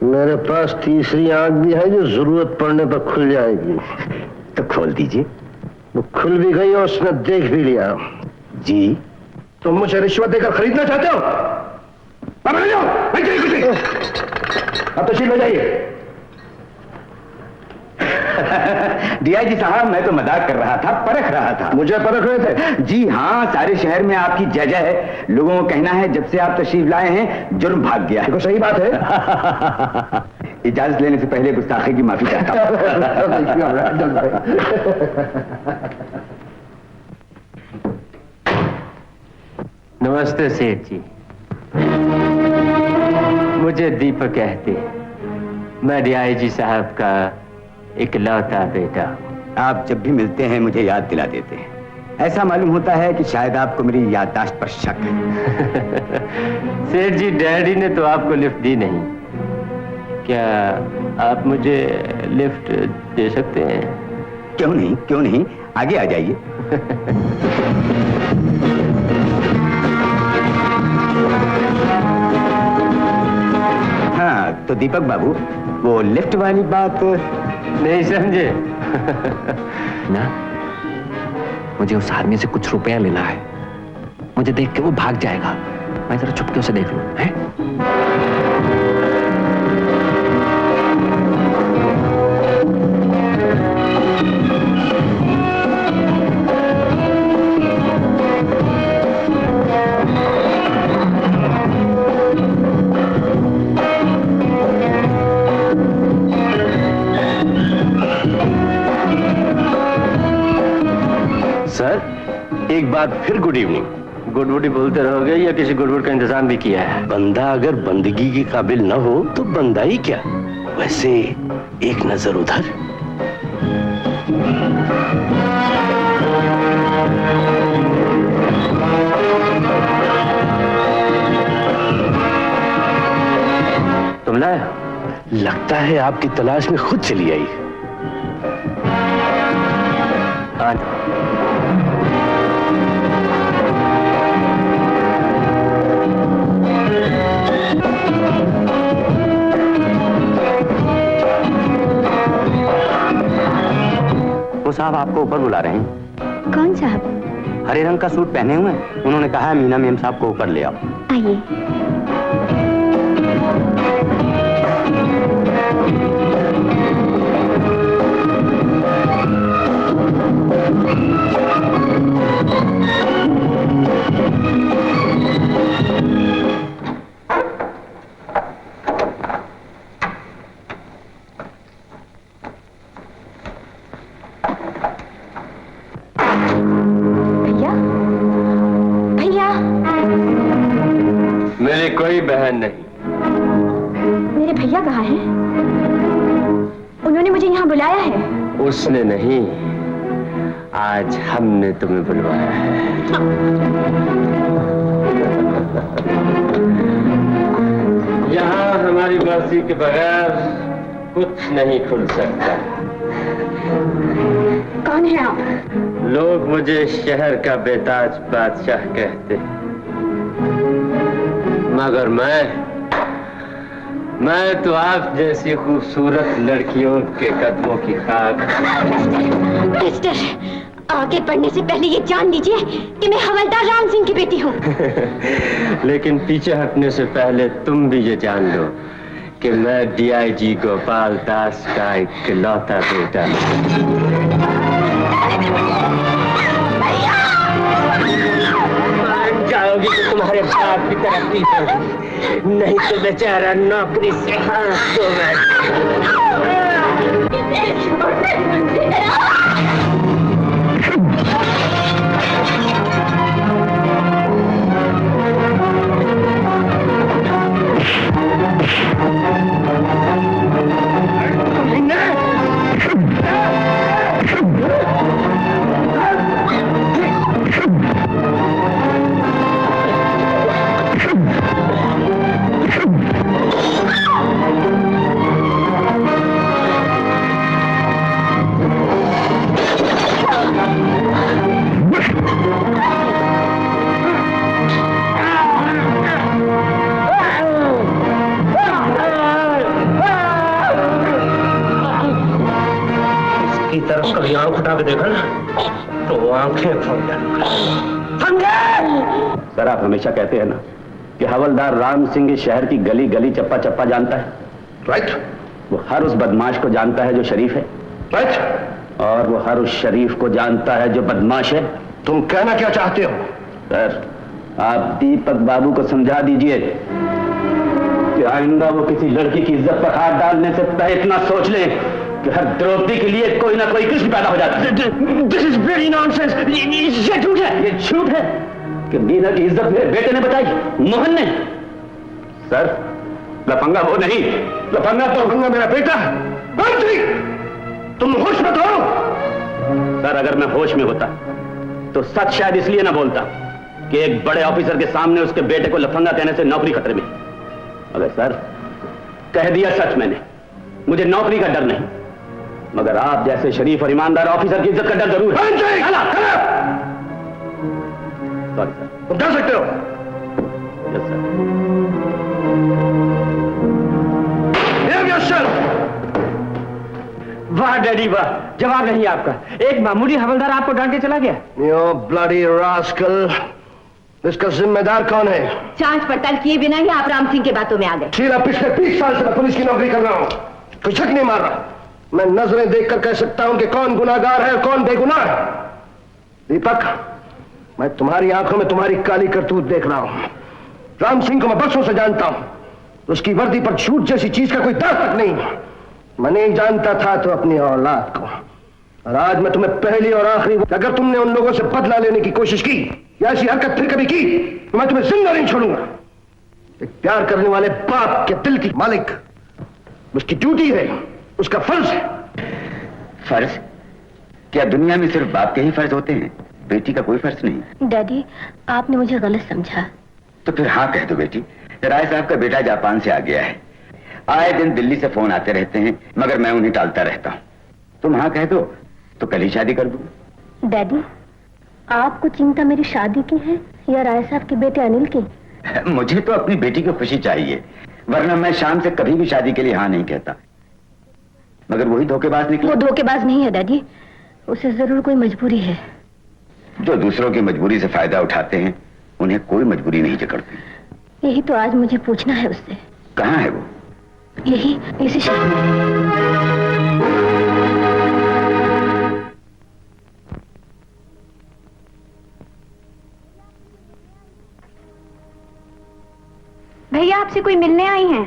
मेरे पास तीसरी आंख भी है जो जरूरत पड़ने पर खुल जाएगी। तो खोल दीजिए। वो खुल भी गई और उसने देख भी लिया। जी तुम मुझे रिश्वत देकर खरीदना चाहते हो? अब तशरीफ ले जाइए। डीआईजी साहब, मैं तो मजाक कर रहा था, परख रहा था। मुझे परख रहे थे? जी हाँ, सारे शहर में आपकी जय जय है। लोगों को कहना है जब से आप तशरीफ लाए हैं जुर्म भाग गया है। देखो सही बात है। इजाजत लेने से पहले गुस्ताखी की माफी चाहता हूँ। नमस्ते सेठ जी, मुझे दीपक कहते, मैं डीआईजी साहब का इकलौता बेटा हूँ। आप जब भी मिलते हैं मुझे याद दिला देते हैं। ऐसा मालूम होता है कि शायद आपको मेरी याददाश्त पर शक है। सेठ जी, डैडी ने तो आपको लिफ्ट दी नहीं, क्या आप मुझे लिफ्ट दे सकते हैं? क्यों नहीं, क्यों नहीं, आगे आ जाइए। हाँ तो दीपक बाबू, वो लिफ्ट वाली बात नहीं समझे? ना, मुझे उस आदमी से कुछ रुपया लेना है। मुझे देख के वो भाग जाएगा, मैं जरा चुपके उसे देख लूं, हैं? सर, एक बात फिर गुड इवनिंग। गुडवुडी बोलते रहोगे या किसी गुडवुड का इंतजाम भी किया है? बंदा अगर बंदगी के काबिल न हो तो बंदा ही क्या। वैसे एक नजर उधर। तुम लाए? लगता है आपकी तलाश में खुद चली आई। वो साहब आपको ऊपर बुला रहे हैं। कौन साहब? हरे रंग का सूट पहने हुए हैं। उन्होंने कहा है मीना मेम साहब को ऊपर ले आओ। आइए। मेरी कोई बहन नहीं। मेरे भैया कहाँ हैं? उन्होंने मुझे यहाँ बुलाया है। उसने नहीं, आज हमने तुम्हें बुलवाया है। यहाँ हमारी मर्जी के बगैर कुछ नहीं खुल सकता। कौन है आप? लोग मुझे शहर का बेताज बादशाह कहते हैं, मगर मैं तो आप जैसी खूबसूरत लड़कियों के कदमों की खाक। मिस्टर, आगे बढ़ने से पहले ये जान लीजिए कि मैं हवलदार राम सिंह की बेटी हूँ। लेकिन पीछे हटने से पहले तुम भी ये जान लो कि मैं डीआईजी गोपाल दास का इकलौता बेटा जाओगी तो तुम्हारे बाप की तरक्की होगी, नहीं तो बेचारा नौकरी से हाथ धोगा। तरफ कभी आंख उठा के देखा ना, तो आंखें खोल देना। समझे? सर, आप हमेशा कहते हैं ना कि हवलदार राम सिंह इस शहर की गली गली चप्पा चप्पा जानता है। राइट। वो हर उस बदमाश को जानता है जो शरीफ है। राइट। और वो हर उस शरीफ को जानता है जो बदमाश है। तुम कहना क्या चाहते हो? सर, आप दीपक बाबू को समझा दीजिए कि आइंदा वो किसी लड़की की इज्जत पर हाथ डालने से पहले इतना सोच ले कि हर द्रौपदी के लिए कोई ना कोई कृष्ण पैदा हो जाता है। This is very nonsense. ये झूठ है। ये झूठ है कि मीना की इज्जत मेरे बेटे ने बचाई, मोहन ने। सर, लफंगा वो नहीं, लफंगा मेरा बेटा है। बंसी, तुम होश में हो? सर, अगर मैं होश में होता तो सच शायद इसलिए ना बोलता कि एक बड़े ऑफिसर के सामने उसके बेटे को लफंगा कहने से नौकरी खतरे में। अगर सर, कह दिया सच मैंने, मुझे नौकरी का डर नहीं, मगर आप जैसे शरीफ और ईमानदार ऑफिसर की इज्जत का डर जरूर है। Sorry sir. तुम डर सकते हो? Yes sir. वाह डैडी वाह, जवाब नहीं आपका। एक मामूली हवलदार आपको डांट के चला गया। You bloody rascal! इसका जिम्मेदार कौन है? जांच पड़ताल किए बिना ही आप राम सिंह के बातों में आ गए। शीला, पिछले 20 साल से मैं पुलिस की नौकरी कर रहा हूं, कोई शक नहीं मार रहा। मैं नजरें देखकर कह सकता हूं कि कौन गुनाहगार है और कौन बेगुनाह है। दीपक, मैं तुम्हारी आंखों में तुम्हारी काली करतूत देख रहा हूं। राम सिंह को मैं बरसों से जानता हूं, उसकी वर्दी पर झूठ जैसी चीज का कोई दाग तक नहीं। मैं नहीं जानता था तो अपनी औलाद को, और आज मैं तुम्हें पहली और आखिरी, अगर तुमने उन लोगों से बदला लेने की कोशिश की या ऐसी हरकत फिर कभी की तो मैं तुम्हें जिंदा नहीं छोड़ूंगा। एक प्यार करने वाले बाप के दिल की मालिक, उसकी ड्यूटी है, उसका फर्ज है। फर्ज? क्या दुनिया में सिर्फ बाप के ही फर्ज होते हैं? बेटी का कोई फर्ज नहीं? डैडी, आपने मुझे गलत समझा। तो फिर हाँ कह दो बेटी। राय साहब का बेटा जापान से आ गया है, आए दिन दिल्ली से फोन आते रहते हैं, मगर मैं उन्हें टालता रहता हूं। तुम हाँ कह दो तो कल ही शादी कर दूं। डैडी, आपको चिंता मेरी शादी की है या राय साहब के बेटे अनिल की? मुझे तो अपनी बेटी की खुशी चाहिए, वरना मैं शाम से कभी भी शादी के लिए हाँ नहीं कहता। मगर वही धोखेबाज निकला। वो धोखेबाज नहीं है डैडी, उसे जरूर कोई मजबूरी है। जो दूसरों की मजबूरी से फायदा उठाते हैं उन्हें कोई मजबूरी नहीं जकड़ती। यही तो आज मुझे पूछना है उससे। कहाँ है वो? यही इसी शहर में। भैया, आपसे कोई मिलने आई हैं।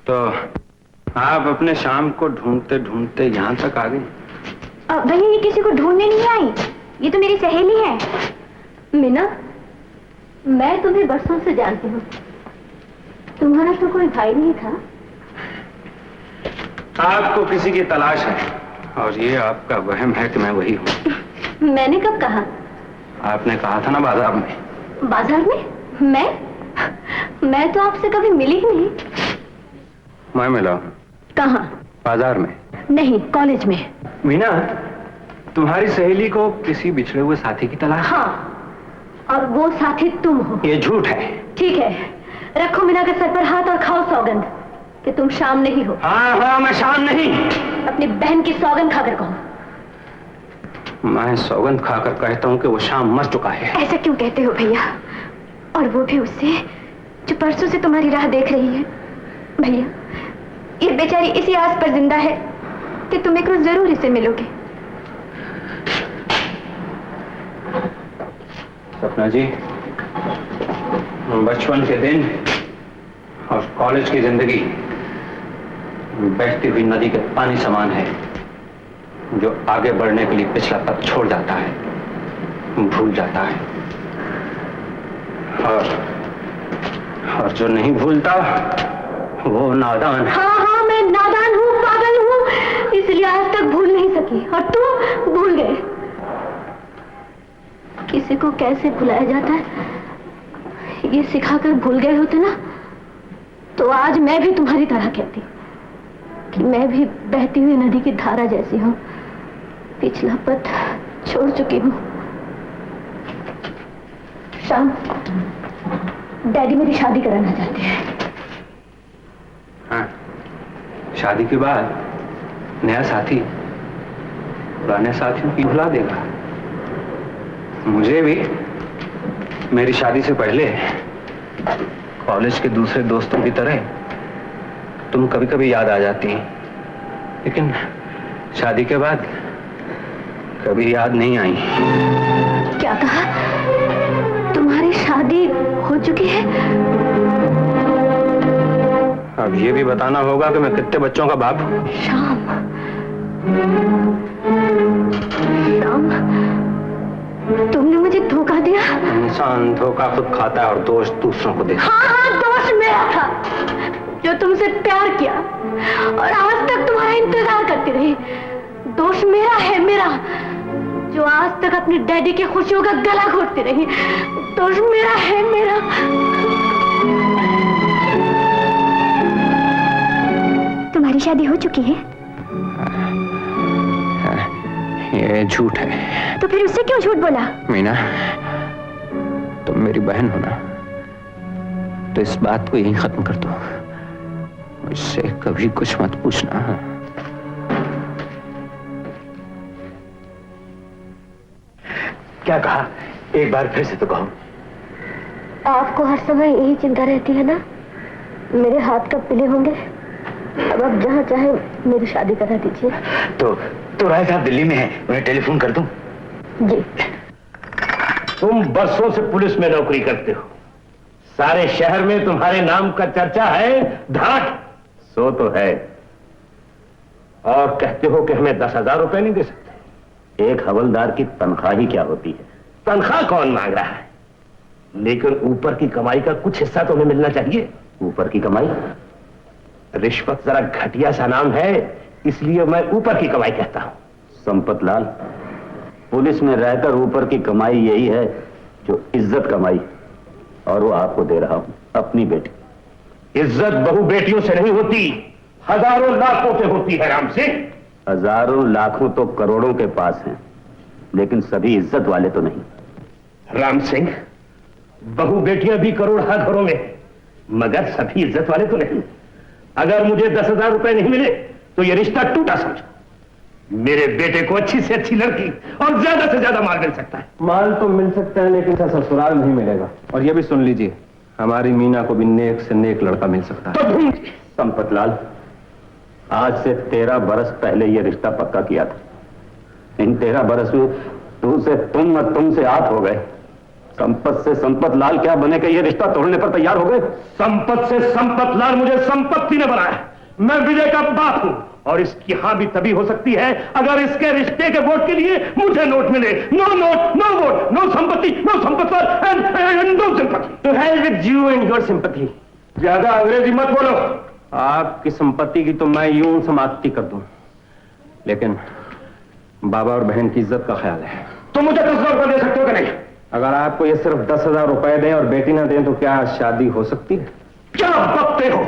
तो आप अपने शाम को ढूंढते ढूंढते यहाँ तक आ गई। भैया, ये किसी को ढूंढने नहीं आई, ये तो मेरी सहेली है मीना। मैं तुम्हें बरसों से जानती हूँ, तुम्हारा तो कोई भाई नहीं था। आपको किसी की तलाश है और ये आपका वहम है कि मैं वही हूँ। मैंने कब कहा? आपने कहा था ना बाजार में। बाजार में? मैं तो आपसे कभी मिली ही नहीं। मैं मिला हूँ। कहाँ? बाजार में नहीं, कॉलेज में। मीना, तुम्हारी सहेली को किसी बिछड़े हुए साथी की तलाश? हाँ, और वो साथी तुम हो। ये झूठ है। ठीक है, रखो मीना के सर पर हाथ और खाओ सौगंध कि तुम शाम नहीं हो। हाँ हाँ, मैं शाम नहीं। अपनी बहन की सौगंध खाकर कहो। मैं सौगंध खाकर कहता हूँ कि वो शाम मर चुका है। ऐसा क्यों कहते हो भैया? और वो भी उससे जो परसों से तुम्हारी राह देख रही है। भैया, ये बेचारी इसी आस पर जिंदा है कि तुम एक रोज जरूर इसे मिलोगे। सपना जी, बचपन के दिन और कॉलेज की जिंदगी बहती हुई नदी के पानी समान है, जो आगे बढ़ने के लिए पिछला पथ छोड़ जाता है, भूल जाता है, और जो नहीं भूलता वो नादान है। हाँ हाँ, मैं नादान हूँ, पागल हूँ, इसलिए आज तक भूल नहीं सकी, और तुम भूल गए। किसी को कैसे भुलाया जाता है ये सिखाकर भूल गए होते ना, तो आज मैं भी तुम्हारी तरह कहती कि मैं भी बहती हुई नदी की धारा जैसी हूँ, पिछला पथ छोड़ चुकी हूँ। शाम, डैडी मेरी शादी कराना चाहते हैं। शादी के बाद नया साथी पुराने साथियों की भुला देगा। मुझे भी मेरी शादी से पहले कॉलेज के दूसरे दोस्तों की तरह तुम कभी कभी याद आ जाती, लेकिन शादी के बाद कभी याद नहीं आई। क्या कहा? तुम्हारी शादी हो चुकी है? अब ये भी बताना होगा कि मैं कितने बच्चों का बाप हूं। श्याम, श्याम, तुमने मुझे धोखा दिया। इंसान धोखा खुद खाता है और दोष दूसरों को देता। हाँ हाँ, दोष मेरा था जो तुमसे प्यार किया और आज तक तुम्हारा इंतजार करती रही। दोष मेरा है, मेरा, जो आज तक अपनी डैडी की खुशियों का गला घोटती रही। दोष मेरा है, मेरा। तुम्हारी शादी हो चुकी है? ये झूठ है। तो फिर उससे क्यों झूठ बोला? मीना, तुम मेरी बहन हो ना, तो इस बात को यहीं खत्म कर दो। मुझसे कभी कुछ मत पूछना। क्या कहा? एक बार फिर से तो कहो। आपको हर समय यही चिंता रहती है ना, मेरे हाथ कब पीले होंगे? अब आप जहाँ चाहे मेरी शादी करा दीजिए। तो राय साहब दिल्ली में है, उन्हें टेलीफोन कर दूं? जी। तुम बरसों से पुलिस में नौकरी करते हो, सारे शहर में तुम्हारे नाम का चर्चा है, धाट सो तो है, और कहते हो कि हमें 10,000 रुपए नहीं दे सकते। एक हवलदार की तनख्वाह ही क्या होती है? तनख्वाह कौन मांग रहा है, लेकिन ऊपर की कमाई का कुछ हिस्सा तो हमें मिलना चाहिए। ऊपर की कमाई? रिश्वत जरा घटिया सा नाम है, इसलिए मैं ऊपर की कमाई कहता हूं। संपत लाल, पुलिस में रहकर ऊपर की कमाई यही है जो इज्जत कमाई, और वो आपको दे रहा हूं, अपनी बेटी। इज्जत बहु बेटियों से नहीं होती, हजारों लाखों से होती है राम सिंह। हजारों लाखों तो करोड़ों के पास हैं, लेकिन सभी इज्जत वाले तो नहीं। राम सिंह, बहु बेटियां भी करोड़ा घरों में, मगर सभी इज्जत वाले तो नहीं। अगर मुझे 10,000 रुपए नहीं मिले तो यह रिश्ता टूटा समझो। मेरे बेटे को अच्छी से अच्छी लड़की और ज्यादा से ज्यादा माल मिल सकता है। माल तो मिल सकता है, लेकिन ससुराल नहीं मिलेगा। और ये भी सुन लीजिए, हमारी मीना को भी नेक से नेक लड़का मिल सकता है। तो ढूंढ। संपत लाल, आज से 13 बरस पहले यह रिश्ता पक्का किया था। इन 13 बरस में तू से तुम और तुम से आप हो गए। संपत से संपत लाल क्या बने कि यह रिश्ता तोड़ने पर तैयार हो गए? संपत से संपत लाल मुझे संपत्ति ने बनाया। मैं विजय का बाप हूं, और इसकी हां भी तभी हो सकती है अगर इसके रिश्ते के वोट के लिए मुझे नोट मिले। No note, no vote, no संपत्ति, नो संपत्ति and no sympathy. To hell with you and your sympathy. ज्यादा अंग्रेजी मत बोलो। आपकी संपत्ति की तो मैं यूं समाप्ति कर दूं, लेकिन बाबा और बहन की इज्जत का ख्याल है। तुम मुझे 10,000 रुपए दे सकते हो कि नहीं? अगर आपको ये सिर्फ 10,000 रुपए दें और बेटी ना दें तो क्या शादी हो सकती है? क्या बकते हो?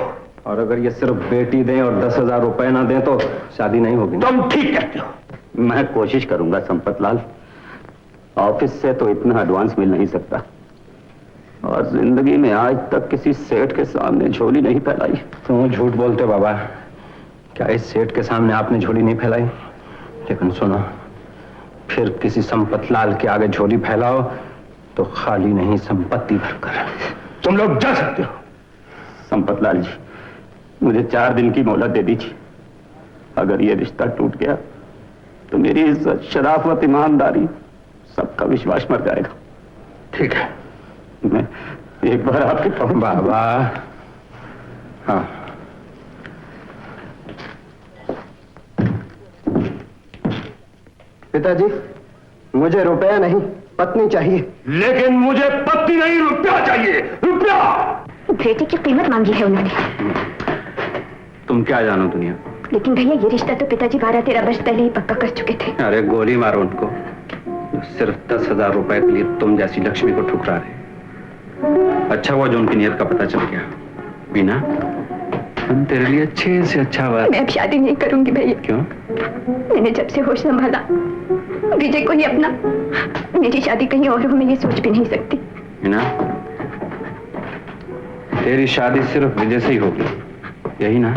और अगर ये सिर्फ बेटी दें और 10,000 रुपए ना दें तो शादी नहीं होगी। तुम ठीक कहते हो। मैं कोशिश करूंगा संपत लाल। ऑफिस से तो इतना एडवांस मिल नहीं सकता, और जिंदगी में आज तक किसी सेठ के सामने झोली नहीं फैलाई। क्यों झूठ बोलते हो बाबा? क्या इस सेठ के सामने आपने झोली नहीं फैलाई? लेकिन सुनो, फिर किसी संपत लाल के आगे झोली फैलाओ तो खाली नहीं, संपत्ति भरकर। तुम लोग जा सकते हो। संपत लाल जी, मुझे 4 दिन की मोहलत दे दीजिए। अगर ये रिश्ता टूट गया तो मेरी इज्जत, शराफत, ईमानदारी, सबका विश्वास मर जाएगा। ठीक है, मैं एक बार आपके पास। बाबा, हाँ, पिताजी, मुझे रुपया नहीं, पत्नी चाहिए। लेकिन मुझे पत्नी नहीं, रुपया चाहिए, रुपया। बेटे की कीमत मांगी है उन्होंने। तुम क्या जानो दुनिया? लेकिन भैया, ये रिश्ता तो पिताजी 12-13 वर्ष पहले ही पक्का कर चुके थे। अरे गोली मारो उनको, सिर्फ 10,000 रुपए के लिए तुम जैसी लक्ष्मी को ठुकरा रहे। अच्छा हुआ जो उनकी नीयत का पता चल गया। मीना, हम तेरे लिए अच्छे से अच्छा बात। मैं अब शादी नहीं करूंगी भैया। क्यों? मैंने जब से होश संभाला, विजय को ही अपना, मेरी शादी कहीं और हो मैं ये सोच भी नहीं सकती। मीना, तेरी शादी सिर्फ विजय से ही होगी, यही ना?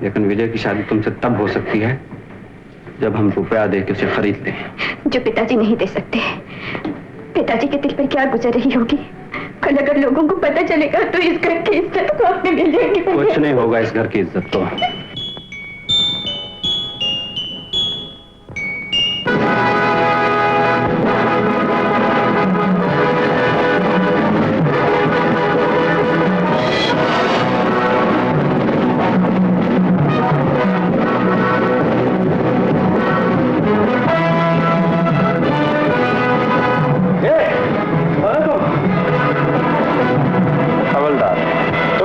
लेकिन विजय की शादी तुमसे तब हो सकती है जब हम रुपया दे के उसे खरीद लें। जो पिताजी नहीं दे सकते। पिताजी के दिल पर क्या गुजर रही होगी। कल अगर लोगों को पता चलेगा तो इस घर की इज्जत को अपने ले लेंगे। कुछ नहीं होगा इस घर की इज्जत को।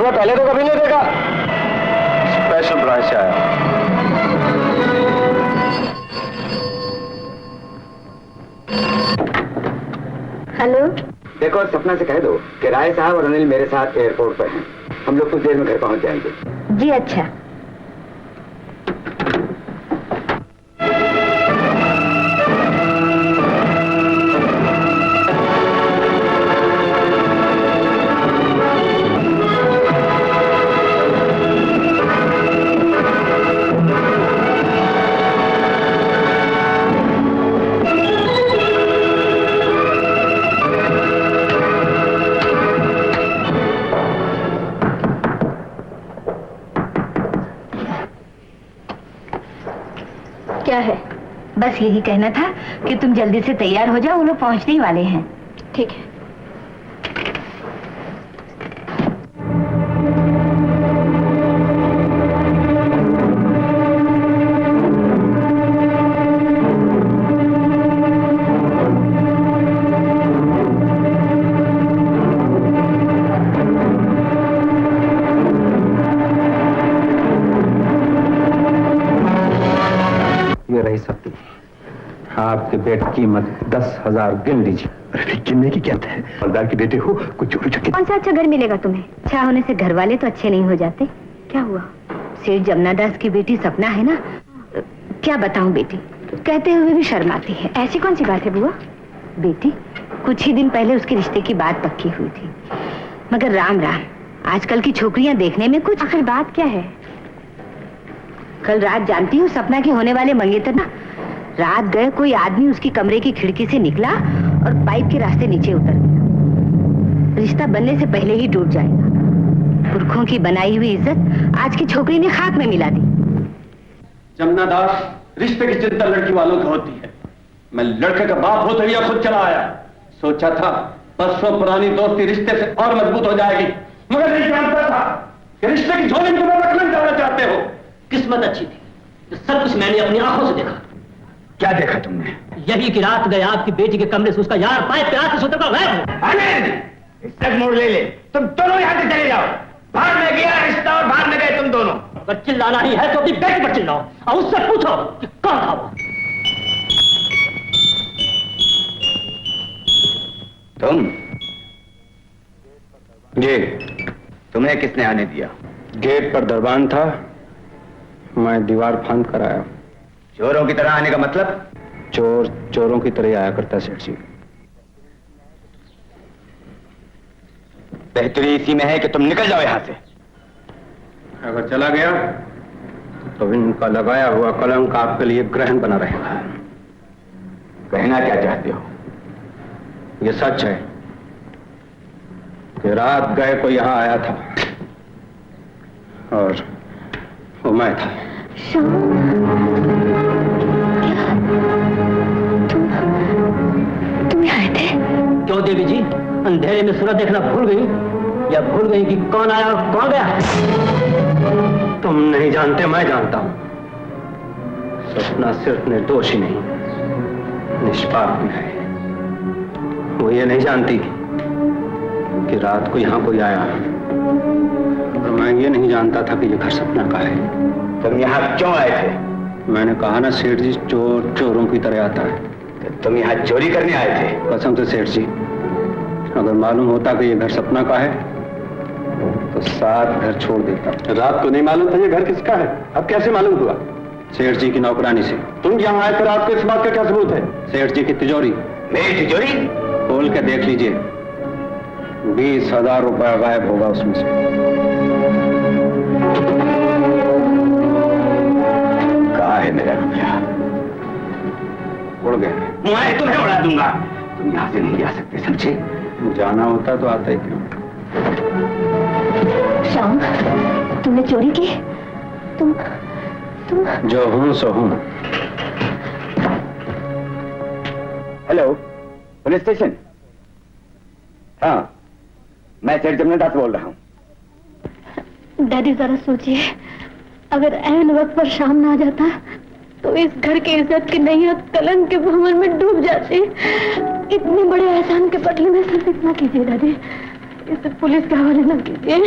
पहले तो कभी नहीं देखा। स्पेशल ब्रांच से आया। हेलो। देखो सपना से कह दो कि राय साहब और अनिल मेरे साथ एयरपोर्ट पर हैं। हम लोग कुछ देर में घर पहुंच जाएंगे। जी अच्छा। क्या है? बस यही कहना था कि तुम जल्दी से तैयार हो जाओ, वो लोग पहुंचने ही वाले हैं। ठीक है। ये रही सकती। आपके बेटे की कीमत 10,000 गिन लीजिए। अरे गिनने की क्या है? फौजदार के बेटे हो, कुछ चोरी चक्के। कौन सा अच्छा घर मिलेगा तुम्हें? अच्छा होने से घर वाले तो अच्छे नहीं हो जाते। क्या हुआ? सेठ जमनादास की बेटी सपना है ना। क्या बताऊं बेटी, कहते हुए भी शर्म आती है। ऐसी कौन सी बात है बुआ? बेटी कुछ ही दिन पहले उसके रिश्ते की बात पक्की हुई थी, मगर राम राम, आजकल की छोकरियां देखने में कुछ। आखिर बात क्या है? कल रात जानती हूँ सपना के होने वाले मंगेतर ना, रात गए कोई आदमी उसकी कमरे की खिड़की से निकला और पाइप के रास्ते नीचे उतर गया। रिश्ता बनने से पहले ही टूट जाएगा। पुरखों की बनाई हुई इज्जत आज की छोकरी ने खाक में मिला दी। जमनादास, रिश्ते की चिंता लड़की वालों की होती है। मैं लड़के का बाप होते हुए खुद चला आया। सोचा था परसों पुरानी दोस्ती रिश्ते से और मजबूत हो जाएगी, मगर नहीं जानता था कि रिश्ते की झोली में तुम्हें रखना जाना चाहते हो। किस्मत अच्छी थी, ये सब कुछ मैंने अपनी आंखों से देखा। क्या देखा तुमने? यही कि रात गए आपकी बेटी के कमरे से उसका यार पाइप पे आके सोते का गायब हो। इसका मोड़ ले ले। तुम दोनों यहाँ से चले जाओ। बाहर में गया रिश्ता और बाहर में गए तुम दोनों। अगर चिल्लाना ही है तो अपनी बेटी पर चिल्लाओ और उससे पूछो कि कौन था वो। तुम? जी। तुम्हें किसने आने दिया? गेट पर दरबान था, मैं दीवार फांद कर आया। चोरों की तरह आने का मतलब? चोर चोरों की तरह आया करता सेठ जी। बेहतरी इसी में है कि तुम निकल जाओ यहां से। अगर चला गया तो इनका लगाया हुआ कलंक आपके लिए ग्रहण बना रहेगा। कहना क्या चाहते हो? ये सच है कि रात गए को यहां आया था और वो मैं था। तुम आए थे? क्यों देवी जी, अंधेरे में सूरज देखना भूल गई या भूल गई कि कौन आया और कौन गया? तुम नहीं जानते, मैं जानता हूं। सपना सिर्फ निर्दोष ही नहीं, निष्पाप भी है। वो ये नहीं जानती कि रात को यहां कोई आया, और मैं ये नहीं जानता था कि ये घर सपना का है। तुम यहाँ क्यों आए थे? मैंने कहा ना सेठ जी, चोर चोरों की तरह आता है। तो तुम यहाँ चोरी करने आए थे? कसम से सेठ जी, अगर मालूम होता कि ये घर सपना का है तो 7 घर छोड़ देता। रात को नहीं मालूम था ये घर किसका है, अब कैसे मालूम हुआ? सेठ जी की नौकरानी से। तुम यहाँ आए फिर आपको इस बात का क्या सबूत है? सेठ जी की तिजोरी। मेरी तिजोरी? खोल के देख लीजिए, 20,000 रुपया गायब होगा उसमें से। है मेरा रुपया? उड़ गया। मैं तुम्हें उड़ा दूंगा। तुम यहाँ से नहीं जा सकते, समझे? जाना होता तो आता ही क्यों? श्याम, तुमने चोरी की? तुम जो हूं सो हूं। Hello, police station? हाँ, मैं सेठ जमनादास बोल रहा हूँ। डैडी जरा सोचिए, अगर ऐन वक्त पर शाम ना आ जाता तो इस घर की इज्जत की नैया कलंक के भंवर में डूब जाती। इतने बड़े एहसान के बदले में सिर्फ इतना कीजिए डैडी, इसे पुलिस के हवाले न कीजिए।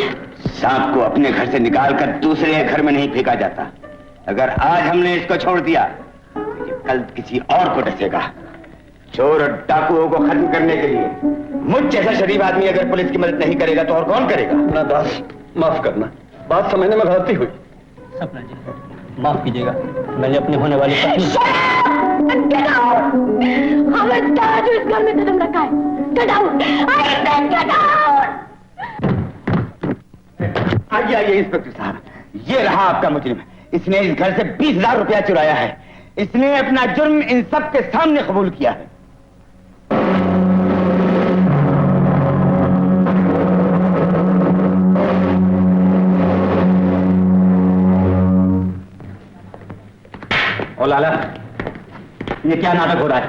सांप को अपने घर से निकालकर दूसरे घर में नहीं फेंका जाता। अगर आज हमने इसको छोड़ दिया तो ये कल किसी और को डसेगा। चोर और डाकुओं को खत्म करने के लिए मुझ जैसा शरीफ आदमी अगर पुलिस की मदद नहीं करेगा तो और कौन करेगा? अपना दास, माफ करना, बात समझने में गलती हुई। सपना जी, माफ कीजिएगा, मैंने अपने होने वाली पत्नी खबरदार जो इस घर में कदम रखा है, get out! I said get out! आइए आइए इंस्पेक्टर साहब, ये रहा आपका मुजरिम। इसने इस घर से 20,000 रुपया चुराया है। इसने अपना जुर्म इन सब के सामने कबूल किया है। ओ लाला, ये क्या नाटक हो रहा है?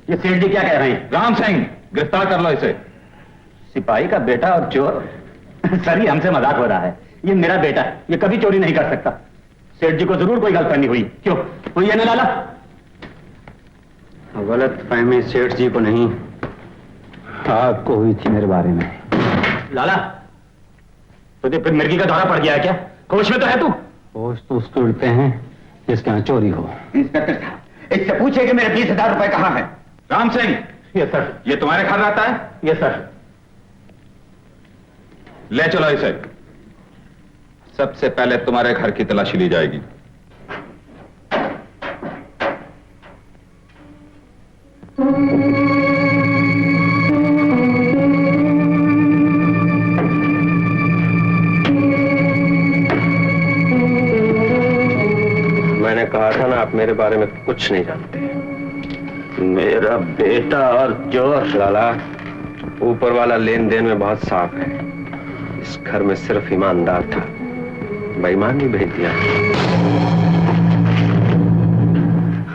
ये सेठ जी क्या कह रहे हैं? राम सिंह, गिरफ्तार कर लो इसे। सिपाही का बेटा और चोर? सर, ये हमसे मजाक हो रहा है। ये मेरा बेटा है, ये कभी चोरी नहीं कर सकता। सेठ जी को जरूर कोई गलतफहमी हुई। क्यों हुई है ना लाला? गलत फहमी सेठ जी को नहीं, आपको हुई थी मेरे बारे में। लाला, तुझे फिर मिर्गी का दौरा पड़ गया है क्या? होश में तो है तू? होश तो उसको उड़ते हैं जिसके यहाँ चोरी हो। इंस्पेक्टर साहब, इससे पूछे कि मेरे 20,000 रुपए कहाँ हैं? Ram Singh, yes sir. ये तुम्हारे घर रहता है? Yes sir. ले चलो इसे। सबसे पहले तुम्हारे घर की तलाशी ली जाएगी। मैंने कहा था ना, आप मेरे बारे में कुछ नहीं जानते। मेरा बेटा और चोर। लाला, ऊपर वाला लेन देन में बहुत साफ है। इस घर में सिर्फ ईमानदार था, बेईमान भी भेज दिया।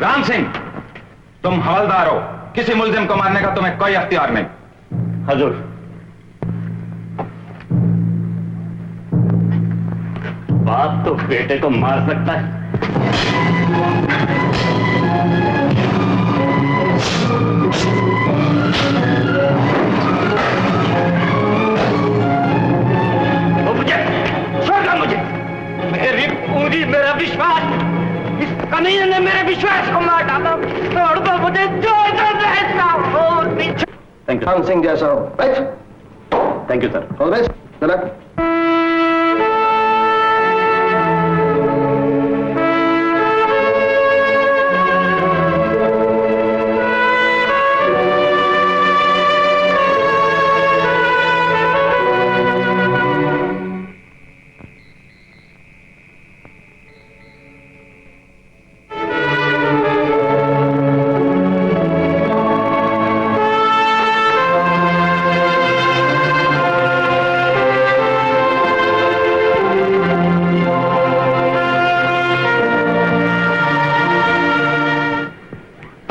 राम सिंह, तुम हवलदार हो, किसी मुलजिम को मारने का तुम्हें कोई अख्तियार नहीं। हजूर। बाप तो बेटे को मार सकता है। मुझे मेरी पूरी, मेरा विश्वास, इस कमीने ने मेरे विश्वास को मार डाला। छोड़ दो मुझे, छोड़ दो। Thank you. राम सिंह जैसा हो। Right, thank you sir. All best. चला।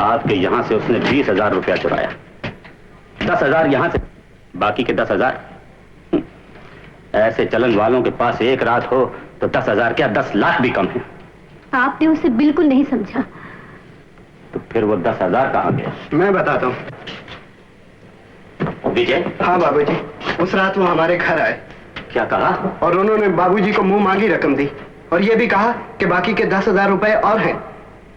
आपके यहां से उसने 20,000 रुपया चुराया। 10,000 यहां से, बाकी के 10,000। ऐसे चलन वालों के पास एक रात हो तो 10,000 क्या 10 लाख भी कम है। आपने उसे बिल्कुल नहीं समझा। तो फिर वो 10,000 कहां गया? मैं बताता हूँ। विजय? हाँ बाबूजी, उस रात वो हमारे घर आए। क्या कहा? और उन्होंने बाबूजी को मुंह मांगी रकम दी और ये भी कहा कि बाकी के 10,000 रुपए और हैं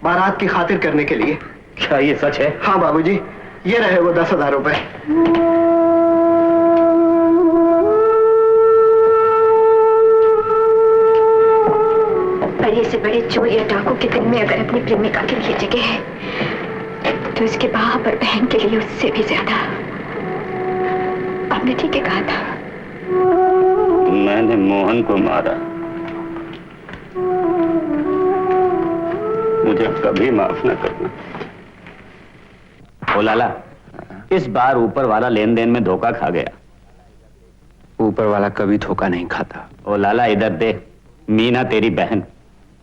बारात की खातिर करने के लिए। क्या ये सच है? हाँ बाबूजी, ये रहे वो 10,000 रुपए। बड़े से बड़े चोर या डाकू के दिल में अगर अपनी प्रेमिका के लिए जगह है तो इसके बाप और बहन के लिए उससे भी ज्यादा। आपने ठीक है कहा था। मैंने मोहन को मारा, मुझे कभी माफ न करना। ओ लाला, इस बार ऊपर वाला लेन देन में धोखा खा गया। ऊपर वाला कभी धोखा नहीं खाता। ओ लाला इधर देख, मीना तेरी बहन,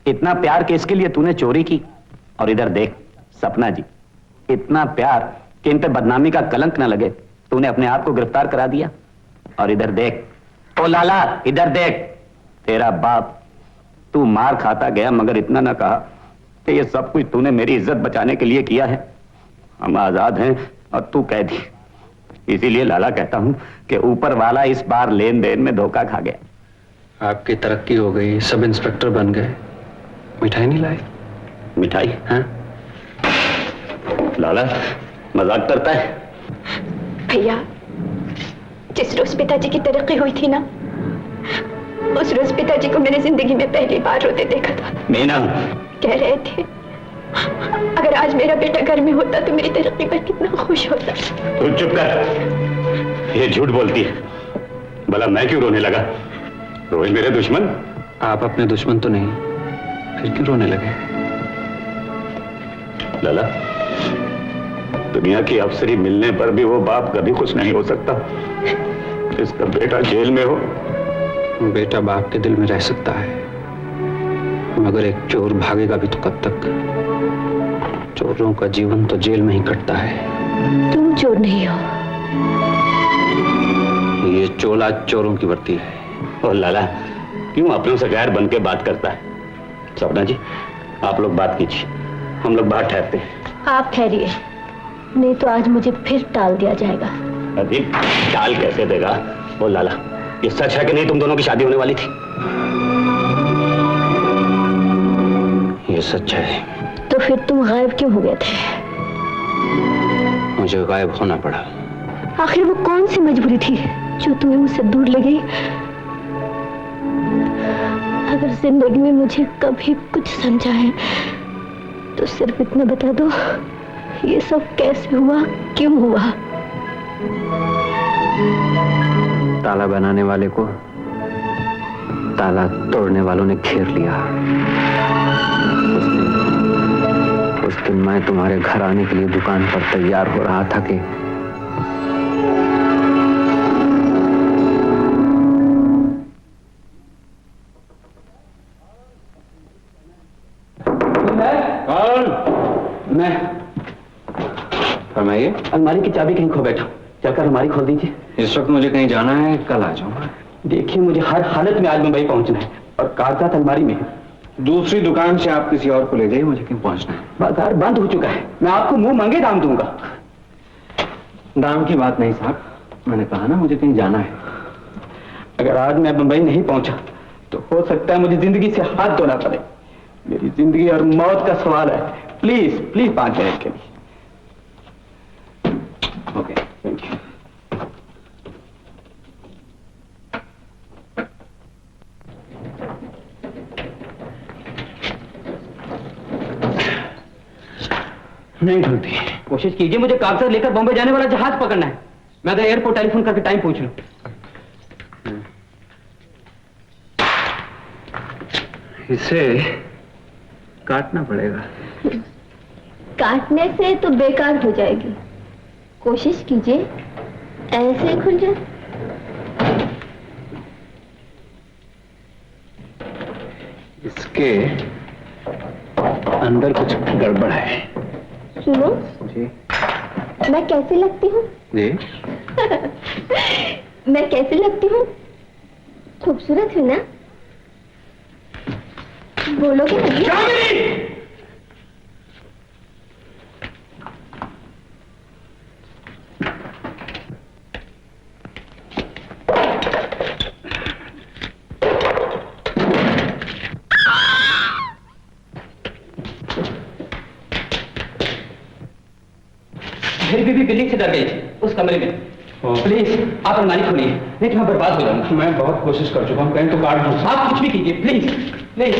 इतना प्यार किसके लिए तूने चोरी की? और इधर देख सपना जी, इतना प्यार कि इन पे बदनामी का कलंक न लगे, तूने अपने आप को गिरफ्तार करा दिया। और इधर देख, ओ लाला इधर देख, तेरा बाप, तू मार खाता गया मगर इतना ना कहा कि ये सब कुछ तूने मेरी इज्जत बचाने के लिए किया है। हम आजाद हैं और तू कैदी। इसीलिए लाला कहता हूं कि ऊपर वाला इस बार लेन देन में धोखा खा गया। आपकी तरक्की हो गई, सब इंस्पेक्टर बन गए, मिठाई नहीं लाए? मिठाई? हाँ लाला मजाक करता है। भैया, जिस रोज पिताजी की तरक्की हुई थी ना, उस रोज पिताजी को मैंने जिंदगी में पहली बार रोते देखा था। मीना कह रहे थे अगर आज मेरा बेटा घर में होता तो मेरी तरक्की पर कितना खुश होता। तू चुप कर, ये झूठ बोलती है। भला मैं क्यों रोने लगा? रोज मेरे दुश्मन? आप अपने दुश्मन तो नहीं, फिर क्यों रोने लगे? लाला, दुनिया की अफसरी मिलने पर भी वो बाप कभी खुश नहीं हो सकता जिसका बेटा जेल में हो। बेटा बाप के दिल में रह सकता है, मगर एक चोर भागेगा भी तो कब तक? चोरों का जीवन तो जेल में ही कटता है। तुम चोर नहीं हो। ये चोला चोरों की वर्दी है। और लाला क्यों अपनों से गैर बन के बात करता है? सपना जी, आप लोग बात कीजिए, हम लोग बाहर ठहरते हैं। आप ठहरिए, नहीं तो आज मुझे फिर टाल दिया जाएगा। अभी टाल कैसे देगा? ओ लाला, ये सच है कि नहीं तुम दोनों की शादी होने वाली थी? ये सच है। तो फिर तुम गायब क्यों हो गए थे? मुझे गायब होना पड़ा। आखिर वो कौन सी मजबूरी थी जो तुम्हें मुझसे दूर ले गई? अगर जिंदगी में मुझे कभी कुछ समझा है तो सिर्फ इतना बता दो, ये सब कैसे हुआ, क्यों हुआ? ताला बनाने वाले को ताला तोड़ने वालों ने घेर लिया। उस दिन मैं तुम्हारे घर आने के लिए दुकान पर तैयार हो रहा था कि मैं फरमाइए। अलमारी की चाबी कहीं खो बैठा, चलकर अलमारी खोल दीजिए। इस वक्त मुझे कहीं जाना है, कल आ जाऊंगा। देखिए मुझे हर हालत में आज मुंबई पहुंचना है और कागजात अलमारी में है। दूसरी दुकान से आप किसी और को ले जाइए, मुझे कहीं पहुंचना है। बाजार बंद हो चुका है, मैं आपको मुंह मांगे दाम दूंगा। दाम की बात नहीं साहब, मैंने कहा ना मुझे कहीं जाना है। अगर आज मैं मुंबई नहीं पहुंचा तो हो सकता है मुझे जिंदगी से हाथ धोना पड़े। मेरी जिंदगी और मौत का सवाल है। प्लीज प्लीज 5 मिनट के लिए। Okay, thank you. नहीं खुलती। कोशिश कीजिए, मुझे कागजात लेकर बॉम्बे जाने वाला जहाज पकड़ना है। मैं तो एयरपोर्ट टेलीफोन करके टाइम पूछ लूं। इसे काटना पड़ेगा। काटने से तो बेकार हो जाएगी, कोशिश कीजिए ऐसे ही खुल जाए। इसके अंदर कुछ गड़बड़ है। सुनो जी मैं कैसी लगती हूँ? जी मैं कैसी लगती हूँ? खूबसूरत हूँ ना? बोलोगे नहीं? मेरी बीबी बिल्ली से डर गई थी उस कमरे में। प्लीज आप अलमारी खोलिए, नहीं तो मैं बर्बाद हो जाऊंगा। मैं बहुत कोशिश कर चुका हूँ, कहीं तो काट दूँ। आप कुछ भी कीजिए, प्लीज प्लीज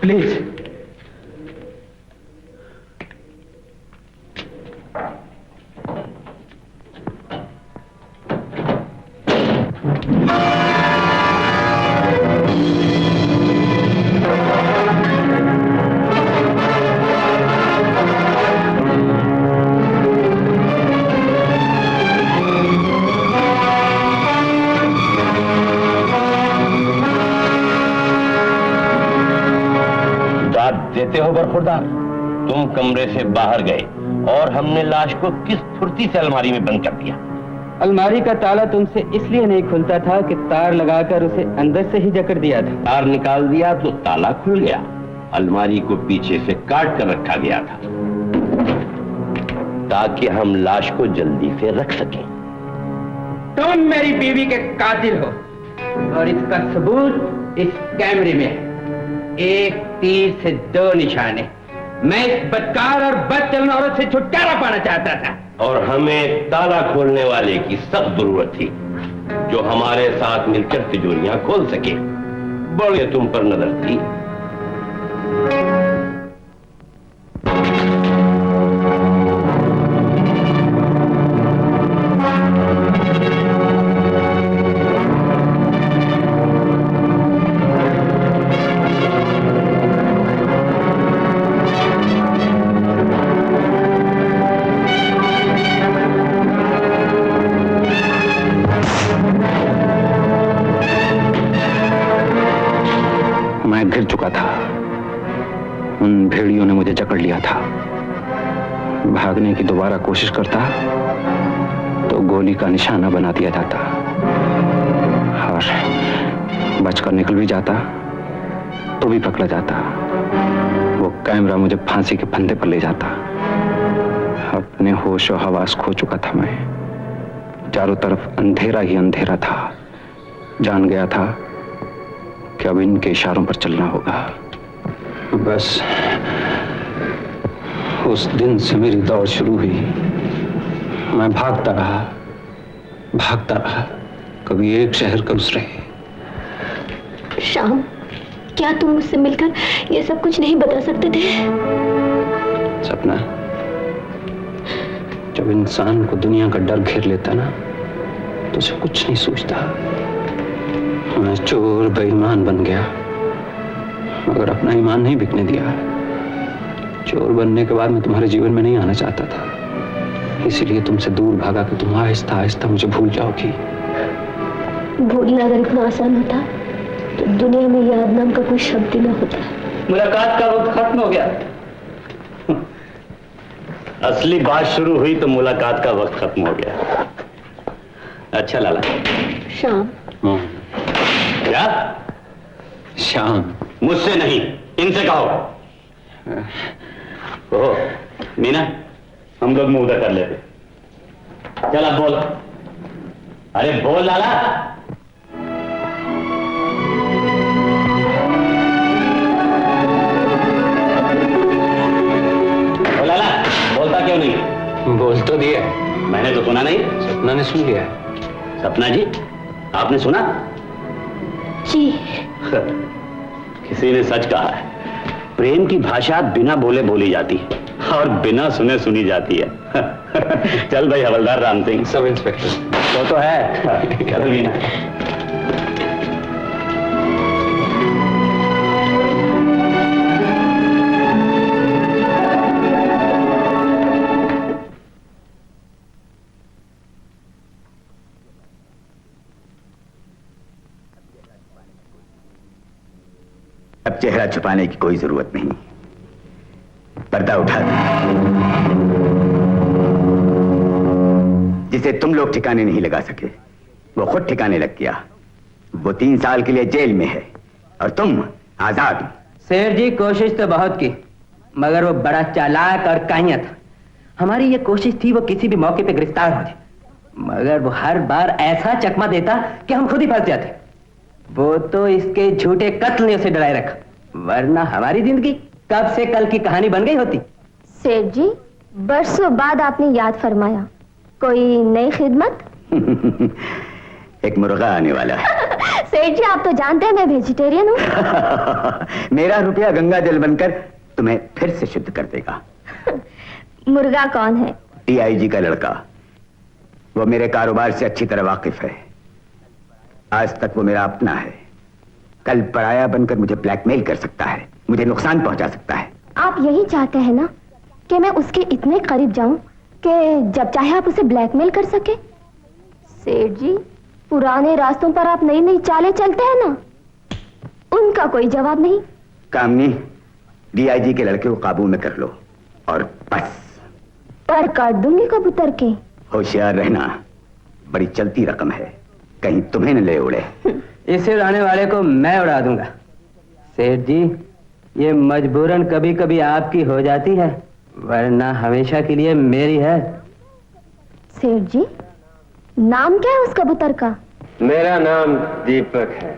प्लीज। जानते हो बरखुरदार, तुम कमरे से बाहर गए और हमने लाश को किस फुर्ती से अलमारी में बंद कर दिया। अलमारी का ताला तुमसे इसलिए नहीं खुलता था कि तार लगाकर उसे अंदर से ही जकड़ दिया था। तार निकाल दिया तो ताला खुल गया। अलमारी को पीछे से काट कर रखा गया था ताकि हम लाश को जल्दी से रख सकें। तुम मेरी बीवी के कातिल हो और इसका सबूत इस कैमरे में है। एक तीर से दो निशाने। मैं इस बदकार और बदचलन औरत से छुटकारा पाना चाहता था और हमें ताला खोलने वाले की सख्त जरूरत थी जो हमारे साथ मिलकर तिजोरियां खोल सके। बड़े तुम पर नजर थी। मैं गिर चुका था। उन भेड़ियों ने मुझे जकड़ लिया था। भागने की दोबारा कोशिश करता तो गोली का निशाना बना दिया जाता और बचकर निकल भी जाता तो भी पकड़ा जाता। वो कैमरा मुझे फांसी के फंदे पर ले जाता। अपने होश और हवास खो चुका था मैं। चारों तरफ अंधेरा ही अंधेरा था। जान गया था कि अब इनके इशारों पर चलना होगा। बस उस दिन से मेरी दौड़ शुरू हुई। मैं भागता रहा, कभी एक शहर का दूसरे। श्याम, क्या तुम मुझसे मिलकर ये सब कुछ नहीं बता सकते थे? सपना, जब इंसान को दुनिया का डर घेर लेता ना तो उसे कुछ नहीं सूझता। मैं चोर बेईमान बन गया मगर अपना ईमान नहीं बिकने दिया। चोर बनने के बाद मैं तुम्हारे जीवन में नहीं आना चाहता था, इसीलिए तुमसे दूर भागा कि तुम आहिस्ता आहिस्ता मुझे भूल जाओगी। भूलना अगर इतना आसान होता तो दुनिया में याद नाम का कोई शब्द ही ना होता। मुलाकात का वक्त खत्म हो गया। असली बात शुरू हुई तो मुलाकात का वक्त खत्म हो गया। अच्छा लाला। श्याम। क्या? श्याम। मुझसे नहीं, इनसे कहो। ओहो मीना, हम लोग मुंह उधर कर लेते। चल अब बोल। अरे बोल लाला। ओ लाला, बोलता क्यों नहीं? बोल तो दिया। मैंने तो सुना नहीं। सपना ने सुन लिया। सपना जी, आपने सुना? जी। किसी ने सच कहा है, प्रेम की भाषा बिना बोले बोली जाती है और बिना सुने सुनी जाती है। चल भाई हवलदार राम सिंह। सब इंस्पेक्टर तो है। चल मीना। अब चेहरा छुपाने की कोई जरूरत नहीं। पर्दा उठा दो। जिसे तुम लोग ठिकाने नहीं लगा सके वो खुद ठिकाने लग गया। वो 3 साल के लिए जेल में है और तुम आजाद। शेर जी, कोशिश तो बहुत की मगर वो बड़ा चालाक और काहिया था। हमारी ये कोशिश थी वो किसी भी मौके पे गिरफ्तार हो जाए, मगर वो हर बार ऐसा चकमा देता कि हम खुद ही फंस जाते। वो तो इसके झूठे कत्ल ने उसे डराए रखा, वरना हमारी जिंदगी कब से कल की कहानी बन गई होती। सेठ जी, बरसों बाद आपने याद फरमाया। कोई नई खिदमत? एक मुर्गा आने वाला है। सेठ जी, आप तो जानते हैं मैं वेजिटेरियन हूँ। मेरा रुपया गंगा जल बनकर तुम्हें फिर से शुद्ध कर देगा। मुर्गा कौन है? DIG का लड़का। वो मेरे कारोबार से अच्छी तरह वाकिफ है। आज तक वो मेरा अपना है। कल पराया बनकर मुझे ब्लैकमेल कर सकता है, मुझे नुकसान पहुंचा सकता है। आप यही चाहते हैं ना कि मैं उसके इतने करीब जाऊं कि जब चाहे आप उसे ब्लैकमेल कर सके? सेठ जी, पुराने रास्तों पर आप नई नई चालें चलते हैं ना, उनका कोई जवाब नहीं। कामनी, डीआईजी के लड़के को काबू में कर लो और बस। पर काट दूंगी कबूतर के। होशियार रहना, बड़ी चलती रकम है, कहीं तुम्हें न ले उड़े। इसे उड़ाने वाले को मैं उड़ा दूंगा। सेठ जी, ये मजबूरन कभी कभी आपकी हो जाती है, वरना हमेशा के लिए मेरी है। सेठ जी, नाम क्या है उस कबूतर का? मेरा नाम दीपक है।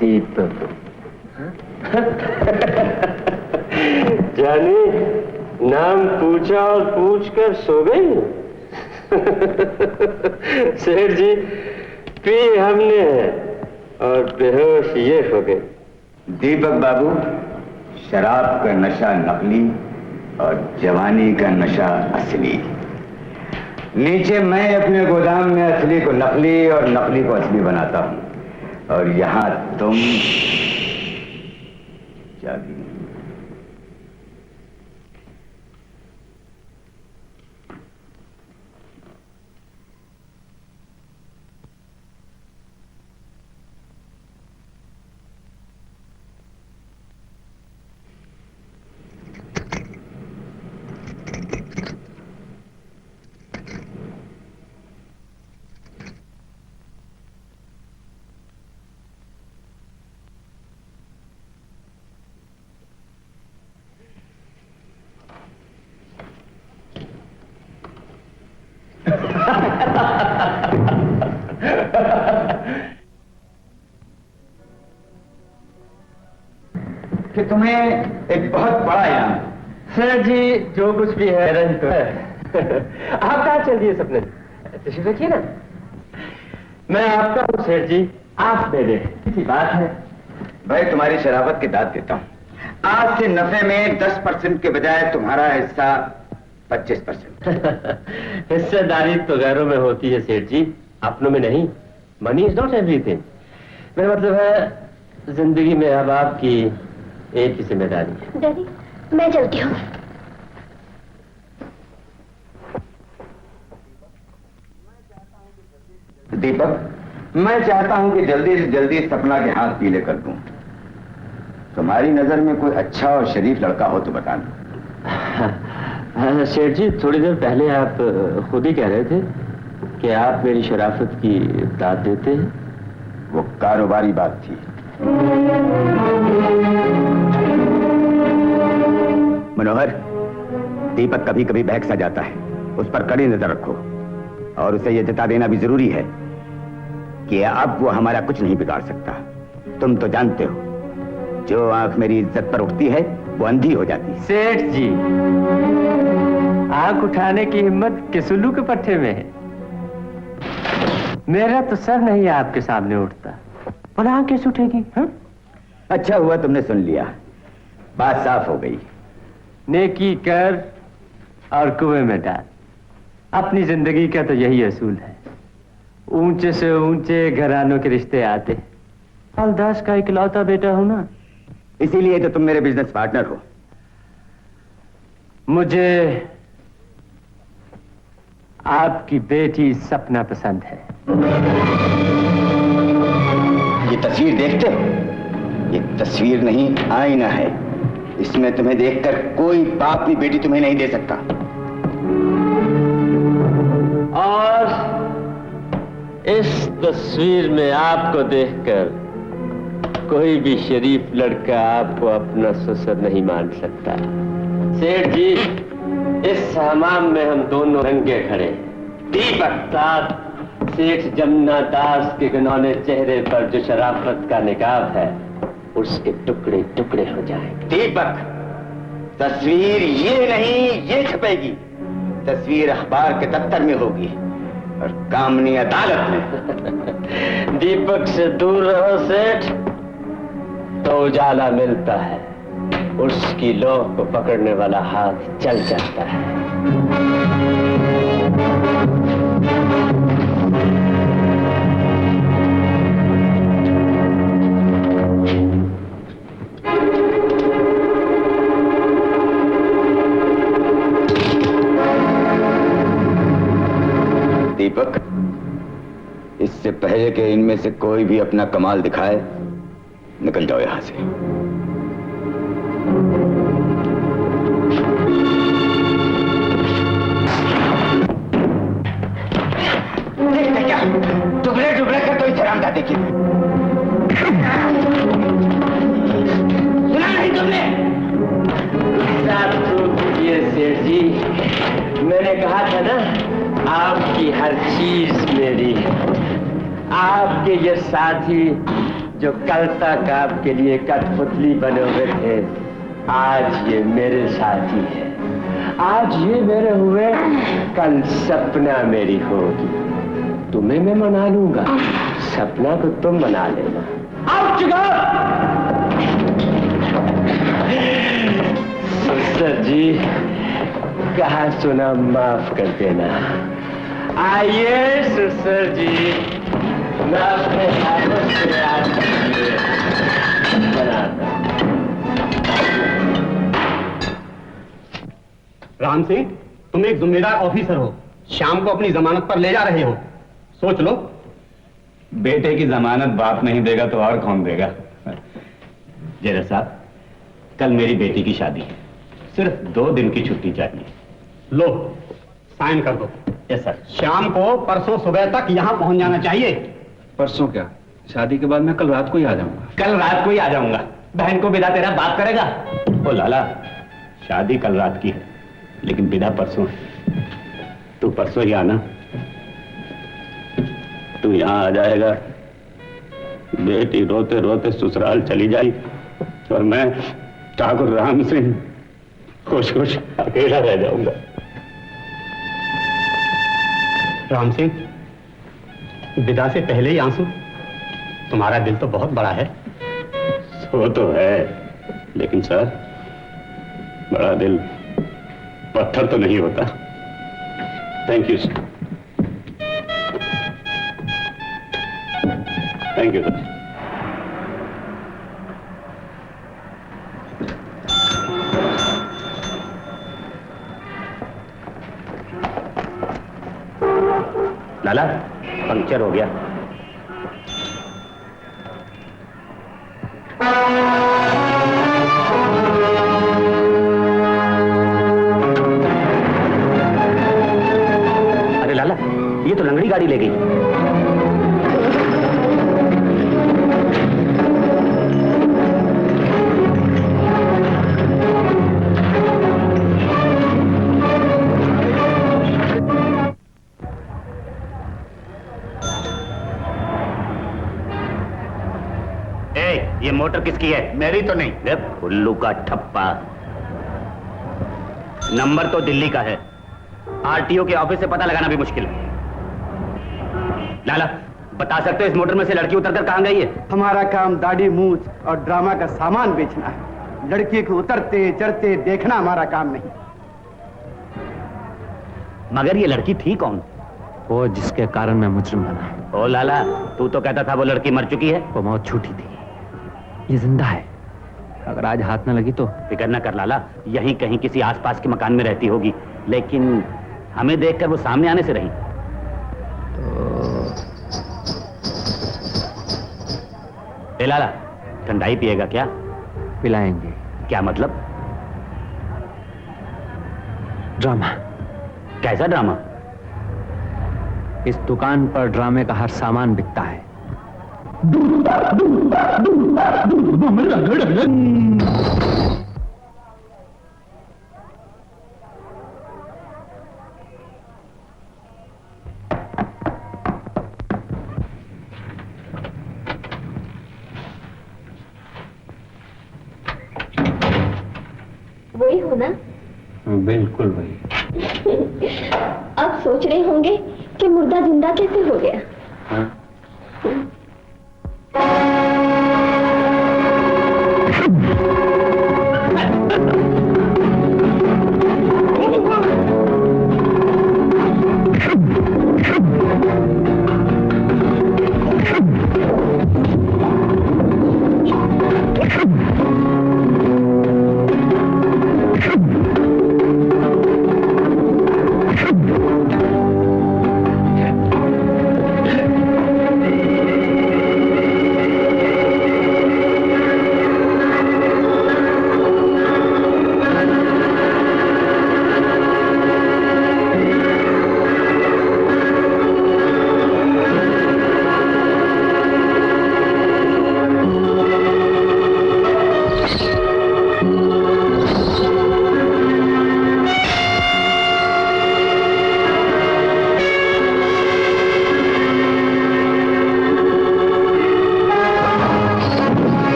दीपक। जानी, नाम पूछा और पूछकर सो गई। सेठ जी, पी हमने और बेहोश ये हो गए। दीपक बाबू, शराब का नशा नकली और जवानी का नशा असली। नीचे मैं अपने गोदाम में असली को नकली और नकली को असली बनाता हूं, और यहां तुम चाबी। कि तुम्हें एक बहुत बड़ा इनाम। सर जी, जो कुछ भी है रही तो है। आप कहाँ चल दिए सपने? तशरीफ रखिए ना, मैं आपका हूँ सेठ जी, आप दे दे। बात है भाई, तुम्हारी शराबत की दाद देता हूँ। आज से नफे में 10% के बजाय तुम्हारा हिस्सा 25%। हिस्सेदारी तो गैरों में होती है सेठ जी, अपनों में नहीं। Money is not everything. मेरा मतलब है, जिंदगी में अब आपकी एक ही जिम्मेदारी है। डैडी, मैं चलती हूँ। दीपक, मैं चाहता हूं कि जल्दी से जल्दी सपना के हाथ पीले कर दूं। तुम्हारी नजर में कोई अच्छा और शरीफ लड़का हो तो बताना। सेठ जी, थोड़ी देर पहले आप खुद ही कह रहे थे कि आप मेरी शराफत की दाद देते हैं। वो कारोबारी बात थी। मनोहर, दीपक कभी कभी बहक सा जाता है, उस पर कड़ी नजर रखो, और उसे यह जता देना भी जरूरी है कि अब वो हमारा कुछ नहीं बिगाड़ सकता। तुम तो जानते हो, जो आंख मेरी इज्जत पर उठती है वो अंधी हो जाती है। सेठ जी, आंख उठाने की हिम्मत किस उल्लू के पट्टे में है? मेरा तो सर नहीं आपके सामने उठता, बोला आंख कैसे उठेगी? हा? अच्छा हुआ तुमने सुन लिया, बात साफ हो गई। नेकी कर और कुएं में डाल। अपनी जिंदगी का तो यही असूल है। ऊंचे से ऊंचे घरानों के रिश्ते आते। मालदास का इकलौता बेटा हूं ना, इसीलिए तो तुम मेरे बिजनेस पार्टनर हो। मुझे आपकी बेटी सपना पसंद है। ये तस्वीर देखते हो? ये तस्वीर नहीं, आईना है। इसमें तुम्हें देखकर कोई बाप भी बेटी तुम्हें नहीं दे सकता। और इस तस्वीर में आपको देखकर कोई भी शरीफ लड़का आपको अपना ससुर नहीं मान सकता। सेठ जी, इस हमाम में हम दोनों रंगे खड़े। दीपक साथ सेठ जमुना दास के घिनौने चेहरे पर जो शराफत का निकाब है, उसके टुकड़े टुकड़े हो जाएंगे। दीपक, तस्वीर ये नहीं, ये छपेगी। तस्वीर अखबार के दफ्तर में होगी और कामनी अदालत में। दीपक से दूर रहो सेठ, तो उजाला मिलता है, उसकी लौ को पकड़ने वाला हाथ चल जाता है। दीपक, इससे पहले कि इनमें से कोई भी अपना कमाल दिखाए, निकल जाओ यहां से। लेकिन सुना नहीं तुमने? ये सेठ जी, मैंने कहा था ना, आपकी हर चीज मेरी है। आपके ये साथी जो कल तक आपके लिए कठपुतली बने हुए थे, आज ये मेरे साथी है। आज ये मेरे हुए, कल सपना मेरी होगी। तुम्हें मैं मना लूंगा, सपना को तुम मना लेना। आओ सुसर जी, कहा सुना माफ कर देना। आइए सुसर जी, मैं अपने हाथों से आपके बनाता। राम सिंह, तुम एक जिम्मेदार ऑफिसर हो, शाम को अपनी जमानत पर ले जा रहे हो, सोच लो। बेटे की जमानत बाप नहीं देगा तो और कौन देगा? जेलर साहब, कल मेरी बेटी की शादी है, सिर्फ 2 दिन की छुट्टी चाहिए। लो, साइन कर दो। Yes sir. शाम को परसों सुबह तक यहाँ पहुंच जाना चाहिए। परसों क्या, शादी के बाद मैं कल रात को ही आ जाऊंगा। कल रात को ही आ जाऊंगा। बहन को विदा तेरा बाप करेगा। ओ लाला, शादी कल रात की है, लेकिन विदा परसों है। तू परसों ही आना। तू यहाँ आ जाएगा, बेटी रोते रोते ससुराल चली जाई और मैं ठाकुर राम सिंह खुश खुश अकेला रह जाऊंगा। राम सिंह, विदा से पहले ही आंसू? तुम्हारा दिल तो बहुत बड़ा है। वो तो है, लेकिन सर, बड़ा दिल पत्थर तो नहीं होता। Thank you sir. Thank you sir. Lala, puncture हो गया। अरे लाला, ये तो लंगड़ी गाड़ी ले गई। ये मोटर किसकी है? मेरी तो नहीं। उल्लू का ठप्पा, नंबर तो दिल्ली का है, आरटीओ के ऑफिस से पता लगाना भी मुश्किल है। लाला, बता सकते हो इस मोटर में से लड़की उतरकर कहां गई है? हमारा काम दाढ़ी मूछ और ड्रामा का सामान बेचना है। लड़की को उतरते चढ़ते देखना हमारा काम नहीं। मगर ये लड़की थी कौन? वो जिसके कारण मैं मुजरिम बना। ओ लाला, तू तो कहता था वो लड़की मर चुकी है। वो मौत छूटी थी, ये जिंदा है। अगर आज हाथ न लगी तो? फिक्र न कर लाला, यहीं कहीं किसी आसपास के मकान में रहती होगी, लेकिन हमें देखकर वो सामने आने से रही। ए लाला, ठंडाई पिएगा क्या? पिलाएंगे। क्या मतलब? ड्रामा। कैसा ड्रामा? इस दुकान पर ड्रामे का हर सामान बिकता है। वही हो ना? बिल्कुल वही। अब सोच रहे होंगे कि मुर्दा जिंदा कैसे हो गया। हाँ?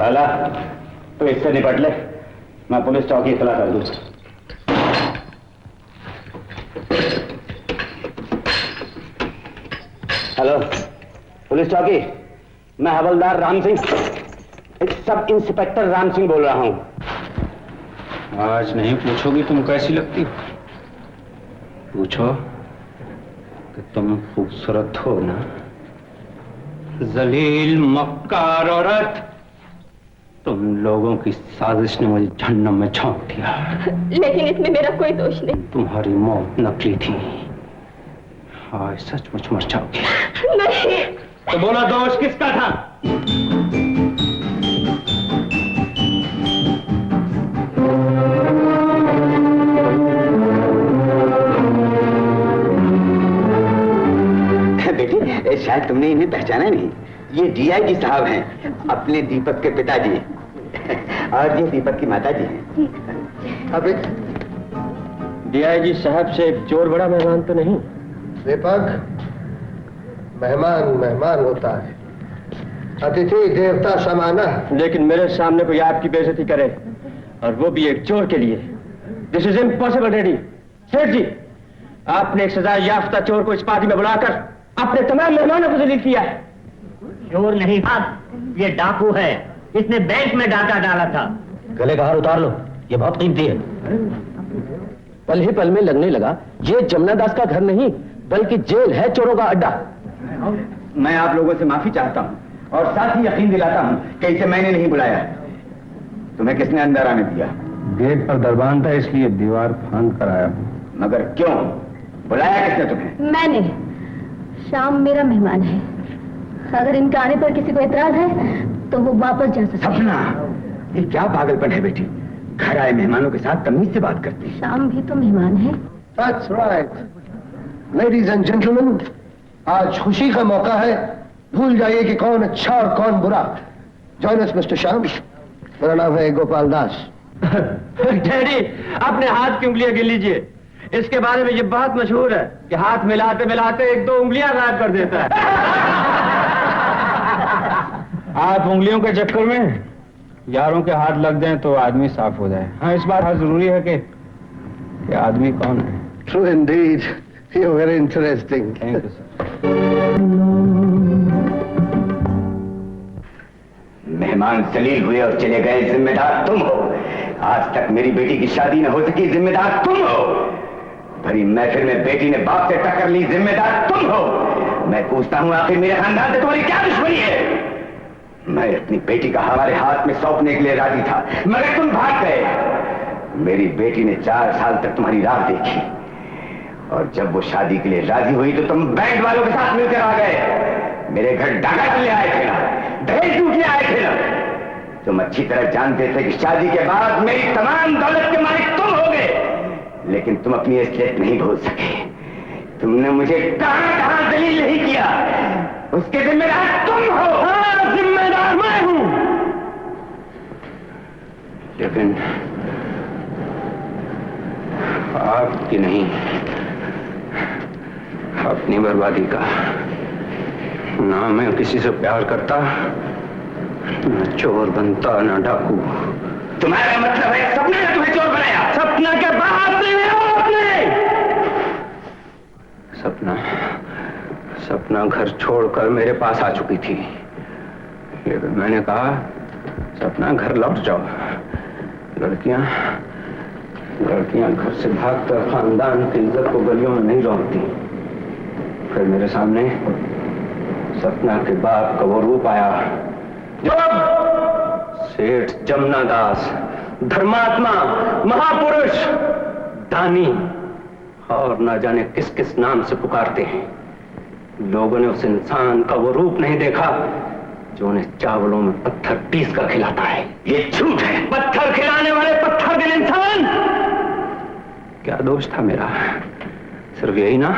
लाला तो इससे निपट ले, मैं पुलिस चौकी इतला कर दूं। हेलो पुलिस चौकी, मैं हवलदार राम सिंह, सब इंस्पेक्टर राम सिंह बोल रहा हूं। आज नहीं पूछोगी तुम कैसी लगती हो? पूछो कि तुम खूबसूरत हो ना? जलील मक्कार औरत, तुम लोगों की साजिश ने मुझे जहन्नम में झोंक दिया। लेकिन इसमें मेरा कोई दोष नहीं। तुम्हारी मौत नकली थी, आज सचमुच मर जाओगी। नहीं। तो बोला दोष किसका था? बेटी, शायद तुमने इन्हें पहचाना नहीं। ये डीआईजी साहब हैं, अपने दीपक के पिताजी, और ये दीपक की माताजी हैं। अबे डीआईजी साहब से एक चोर बड़ा मेहमान तो नहीं? दीपक, मेहमान मेहमान होता है, अतिथि देवता समाना। लेकिन मेरे सामने कोई आपकी बेइज्जती करे, और वो भी एक चोर के लिए, दिस इज इम्पॉसिबल डैडी। सेठ जी, आपने एक सजा याफ्ता चोर को इस पार्टी में बुलाकर अपने तमाम मेहमानों को जलील किया है। चोर नहीं साहब, ये डाकू है, इसने बैंक में डाका डाला था। गले का हार उतार लो, ये बहुत कीमती है। पल ही पल में लगने लगा ये जमुना दास का घर नहीं बल्कि जेल है, चोरों का अड्डा। मैं आप लोगों से माफी चाहता हूं और साथ ही यकीन दिलाता हूं कि इसे मैंने नहीं बुलाया। तुम्हें किसने अंदर आने दिया? गेट पर दरबान था, इसलिए दीवार फांद कर आया। मगर क्यों बुलाया किसने तुम्हें? मैंने। शाम मेरा मेहमान है, अगर इनके आने पर किसी को एतराज है तो वो वापस जा सकते हैं। सपना, ये क्या पागलपन है बेटी? घर आए मेहमानों के साथ तमीज से बात करती है। शाम भी तो मेहमान है। That's right. Ladies and gentlemen, आज खुशी का मौका है, भूल जाइए कि कौन अच्छा और कौन बुरा। Join us, Mr. श्याम। मेरा नाम है गोपाल दास। डैडी, अपने हाथ की उंगलियां गिन लीजिए, इसके बारे में ये बहुत मशहूर है कि हाथ मिलाते मिलाते एक दो उंगलियां गायब कर देता है। आप उंगलियों के चक्कर में यारों के हाथ लग जाएं तो आदमी साफ हो जाए। हाँ, इस बात जरूरी है कि आदमी कौन है। True indeed. You're very interesting. Thank you sir. मेहमान जलील हुए और चले गए, जिम्मेदार तुम हो। आज तक मेरी बेटी की शादी न हो सकी, जिम्मेदार तुम हो। भरी महफिल में बेटी ने बाप से टक्कर ली, जिम्मेदार तुम हो। मैं पूछता हूं, आखिर मेरे खानदान से तुम्हारी क्या दुश्मनी है? मैं अपनी बेटी का हमारे हाथ में सौंपने के लिए राजी था, मगर तुम भाग गए। मेरी बेटी ने 4 साल तक तुम्हारी राह देखी, और जब वो शादी के लिए राजी हुई तो तुम बैंड वालों के साथ मिलकर आ गए। मेरे घर डाका डालने आए थे ना, दहेज लूटने आए थे ना। तुम अच्छी तरह जानते थे कि शादी के बाद मेरी तमाम दौलत के मालिक तुम हो गए, लेकिन तुम अपनी असलियत नहीं भूल सके। तुमने मुझे कहां कहां दलील नहीं किया, उसके जिम्मेदार तुम हो। हाँ, जिम्मेदार मैं हूं। लेकिन आपकी नहीं, अपनी बर्बादी का। ना मैं किसी से प्यार करता, न चोर बनता, न डाकू। तुम्हारा मतलब है सपना ने तुम्हें चोर बनाया? सपना के बाप ने आपने। सपना घर छोड़कर मेरे पास आ चुकी थी, लेकिन मैंने कहा सपना घर लौट जाओ। लड़कियां घर से भागकर खानदान की इज्जत को गलियों में नहीं रोकती। फिर मेरे सामने सपना के बाप का वो रूप आया, सेठ जमुना दास, धर्मात्मा, महापुरुष, दानी, और न जाने किस किस नाम से पुकारते हैं। लोगों ने उस इंसान का वो रूप नहीं देखा जो उन्हें चावलों में पत्थर पीस कर खिलाता है। ये झूठ है। पत्थर खिलाने वाले पत्थर दिल इंसान। क्या दोष था मेरा? सिर्फ यही ना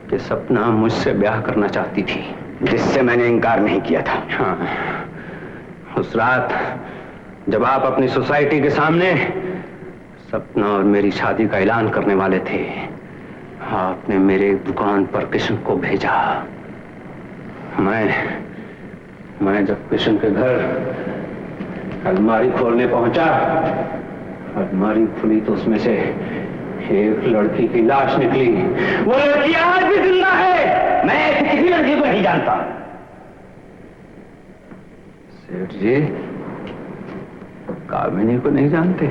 कि सपना मुझसे ब्याह करना चाहती थी, जिससे मैंने इनकार नहीं किया था। हाँ, उस रात जब आप अपनी सोसाइटी के सामने सपना और मेरी शादी का ऐलान करने वाले थे, आपने मेरे दुकान पर किशन को भेजा। मैं जब किशन के घर अलमारी खोलने पहुंचा, अलमारी खुली तो उसमें से एक लड़की की लाश निकली। वो लड़की आज भी जिंदा है। मैं ऐसी किसी लड़की को नहीं जानता। सेठ जी कामिनी को नहीं जानते?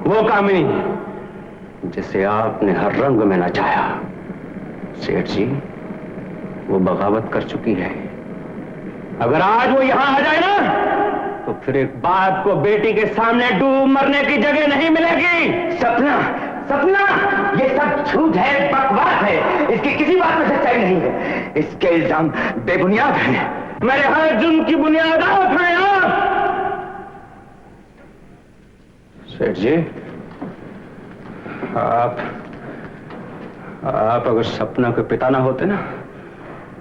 वो कामिनी जिसे आपने हर रंग में नचाया, सेठ जी वो बगावत कर चुकी है। अगर आज वो यहां आ जाए ना तो फिर एक बाप को बेटी के सामने डूब मरने की जगह नहीं मिलेगी। सपना, सपना, ये सब झूठ है, बकवास है। इसकी किसी बात में सच्चाई नहीं है। इसके इल्जाम बेबुनियाद हैं। मेरे हर जुर्म की बुनियाद आप हैं। आप सेठ जी, आप अगर सपना के पिता ना होते ना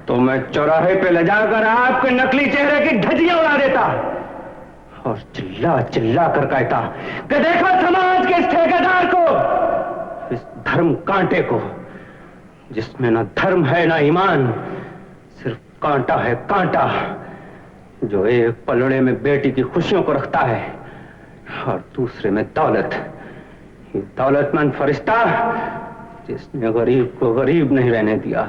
तो मैं चौराहे पे ले जाकर आपके नकली चेहरे की धज्जियां उड़ा देता और चिल्ला चिल्ला कर कहता कि देखो समाज के इस ठेकेदार को, इस धर्म कांटे को, जिसमें ना धर्म है ना ईमान, सिर्फ कांटा है कांटा, जो एक पलड़े में बेटी की खुशियों को रखता है और दूसरे में दौलत। ये दौलतमंद फरिश्ता जिसने गरीब को गरीब नहीं रहने दिया,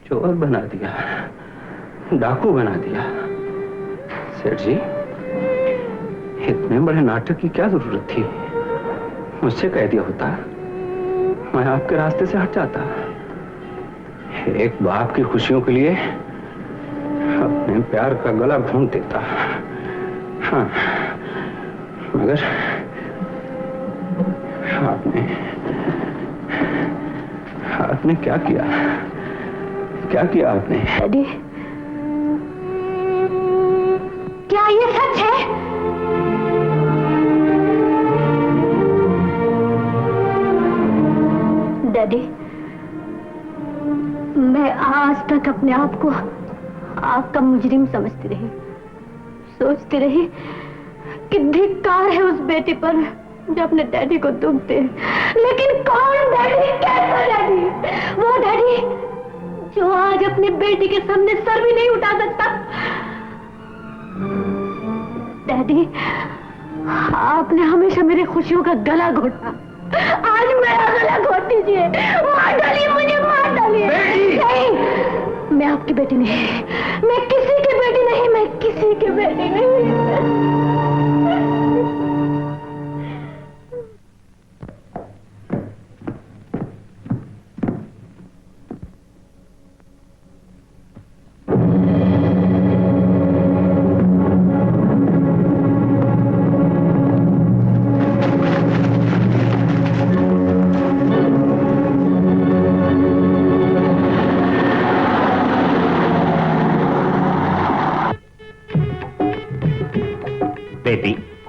चोर बना दिया, डाकू बना दिया। सेठ जी इतने बड़े नाटक की क्या जरूरत थी? मुझसे कह दिया होता, मैं आपके रास्ते से हट जाता। एक बाप की खुशियों के लिए अपने प्यार का गला घूंट देता। हाँ, मगर आपने क्या किया? क्या किया आपने? डैडी, क्या ये सच है? डैडी, मैं आज तक अपने आप को आपका मुजरिम समझती रही, सोचती रही कि धिक्कार है उस बेटी पर जो अपने डैडी को दुख दे। लेकिन कौन डैडी, कैसा डैडी? वो डैडी जो आज अपनी बेटी के सामने सर भी नहीं उठा सकता। डैडी, आपने हमेशा मेरी खुशियों का गला घोटा, आज मेरा गला घोट दीजिए। मार डालिए मुझे, मार डालिए। नहीं, मैं आपकी बेटी नहीं, मैं किसी की बेटी नहीं, मैं किसी की बेटी नहीं।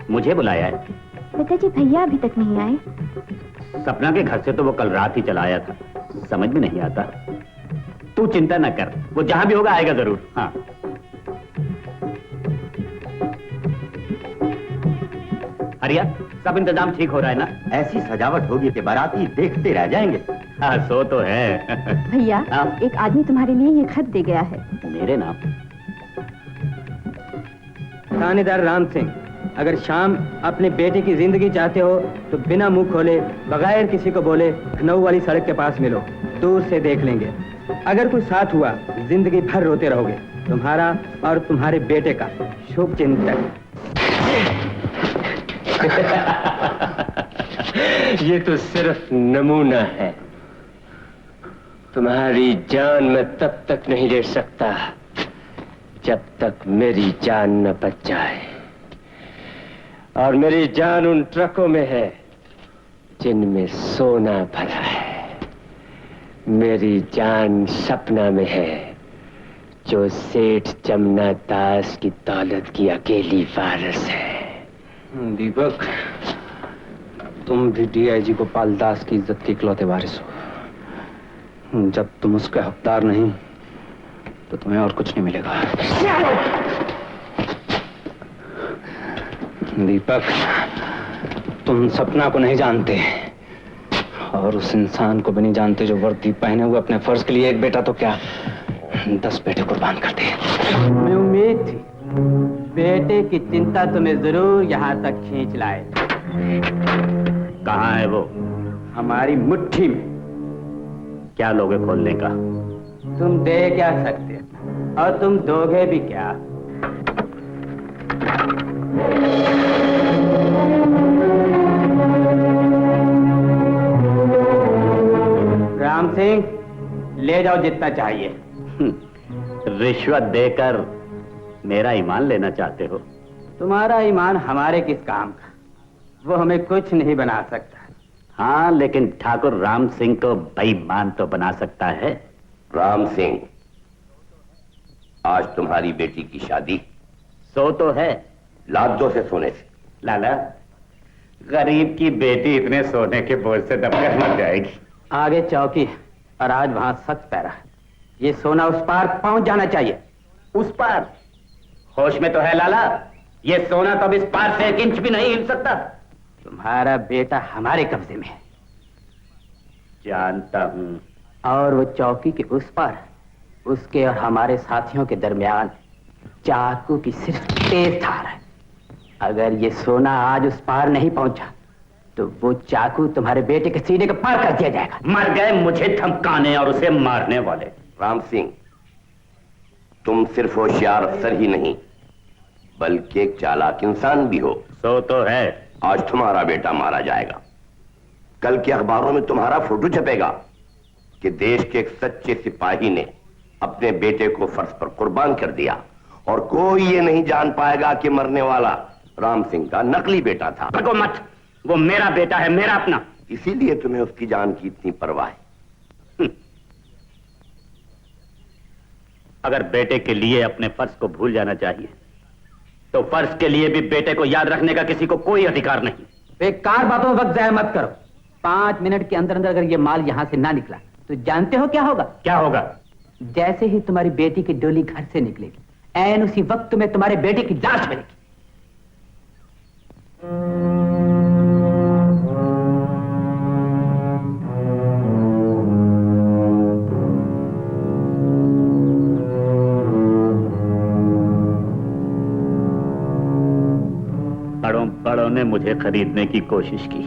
मुझे बुलाया है? पिताजी भैया अभी तक नहीं आए। सपना के घर से तो वो कल रात ही चला आया था, समझ में नहीं आता। तू चिंता न कर, वो जहां भी होगा आएगा जरूर। हाँ, हरिया, सब इंतजाम ठीक हो रहा है ना? ऐसी सजावट होगी कि बाराती देखते रह जाएंगे। हाँ, सो तो है। भैया, एक आदमी तुम्हारे लिए ये खत दे गया है। मेरे नाम? थानेदार राम सिंह, अगर शाम अपने बेटे की जिंदगी चाहते हो तो बिना मुंह खोले, बगैर किसी को बोले, लखनऊ वाली सड़क के पास मिलो, दूर से देख लेंगे। अगर कुछ साथ हुआ, जिंदगी भर रोते रहोगे। तुम्हारा और तुम्हारे बेटे का शुभ चिंतक। ये तो सिर्फ नमूना है। तुम्हारी जान मैं तब तक नहीं ले सकता जब तक मेरी जान न बच जाए। और मेरी जान उन ट्रकों में है जिनमें सोना भरा है। मेरी जान सपना में है जो सेठ जमुना दास की दौलत की अकेली वारिस है। दीपक, तुम भी डीआईजी गोपाल दास की इज्जत के इकलौते वारिस हो। जब तुम उसके हकदार नहीं तो तुम्हें और कुछ नहीं मिलेगा। दीपक, तुम सपना को नहीं जानते और उस इंसान को भी नहीं जानते जो वर्दी पहने हुए अपने फर्ज के लिए, एक बेटा तो क्या 10 बेटे कुर्बान कर दिए। हमें उम्मीद थी बेटे की चिंता तुम्हें जरूर यहाँ तक खींच लाए। कहाँ है वो? हमारी मुट्ठी में। क्या लोगे खोलने का? तुम दे क्या सकते और तुम दोगे भी क्या? राम सिंह, ले जाओ जितना चाहिए। रिश्वत देकर मेरा ईमान लेना चाहते हो? तुम्हारा ईमान हमारे किस काम का? वो हमें कुछ नहीं बना सकता। हाँ, लेकिन ठाकुर राम सिंह को बेईमान तो बना सकता है। राम सिंह, आज तुम्हारी बेटी की शादी। सो तो है। लाद दो से सोने से। लाला, गरीब की बेटी इतने सोने के बोझ से दबकर मर जाएगी। आगे चौकी और आज वहां सख्त पैरा है। ये सोना उस पार पहुंच जाना चाहिए। उस पार? होश में तो है लाला? ये सोना तो अब इस पार से 1 इंच भी नहीं हिल सकता। तुम्हारा बेटा हमारे कब्जे में है। जानता हूं। और वो चौकी के उस पार उसके और हमारे साथियों के दरमियान चाकू की सिर्फ तेज धार है। अगर ये सोना आज उस पार नहीं पहुंचा तो वो चाकू तुम्हारे बेटे के सीने के पार कर दिया जाएगा। मर गए मुझे धमकाने और उसे मारने वाले। राम सिंह, तुम सिर्फ होशियार अफसर ही नहीं बल्कि एक चालाक इंसान भी हो। सो तो है। आज तुम्हारा बेटा मारा जाएगा। कल के अखबारों में तुम्हारा फोटो छपेगा कि देश के एक सच्चे सिपाही ने अपने बेटे को फर्ज पर कुर्बान कर दिया और कोई ये नहीं जान पाएगा कि मरने वाला राम सिंह का नकली बेटा था। भगो मत, वो मेरा बेटा है, मेरा अपना। इसीलिए तुम्हें उसकी जान की इतनी परवाह है। अगर बेटे के लिए अपने फर्ज को भूल जाना चाहिए तो फर्ज के लिए भी बेटे को याद रखने का किसी को कोई अधिकार नहीं। बेकार बातों में वक्त जाया मत करो। 5 मिनट के अंदर अंदर अगर ये माल यहाँ से ना निकला तो जानते हो क्या होगा? क्या होगा? जैसे ही तुम्हारी बेटी की डोली घर से निकलेगी, ऐन उसी वक्त तुम्हें तुम्हारे बेटे की लाश मिलेगी। बड़ों ने मुझे खरीदने की कोशिश की,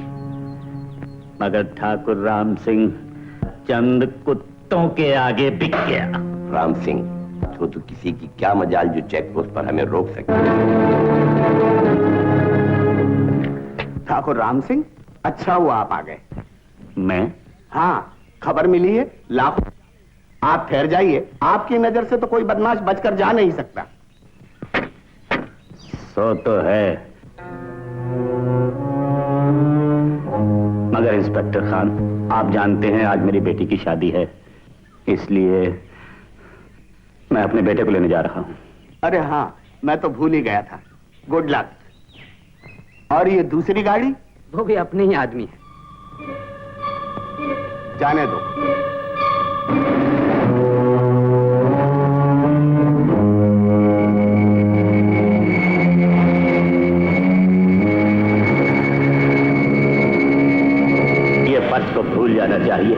मगर ठाकुर राम सिंह चंद कुत्तों के आगे बिक गया। राम सिंह, तो किसी की क्या मजाल जो चेक पोस्ट पर हमें रोक सके। ठाकुर राम सिंह, अच्छा हुआ आप आ गए। मैं? हाँ, खबर मिली है लाखों। आप ठहर जाइए, आपकी नजर से तो कोई बदमाश बचकर जा नहीं सकता। सो तो है, मगर इंस्पेक्टर खान, आप जानते हैं आज मेरी बेटी की शादी है, इसलिए मैं अपने बेटे को लेने जा रहा हूं। अरे हाँ, मैं तो भूल ही गया था। Good luck. और ये दूसरी गाड़ी? वो भी अपने ही आदमी है। जाने दो। फर्ज को भूल जाना चाहिए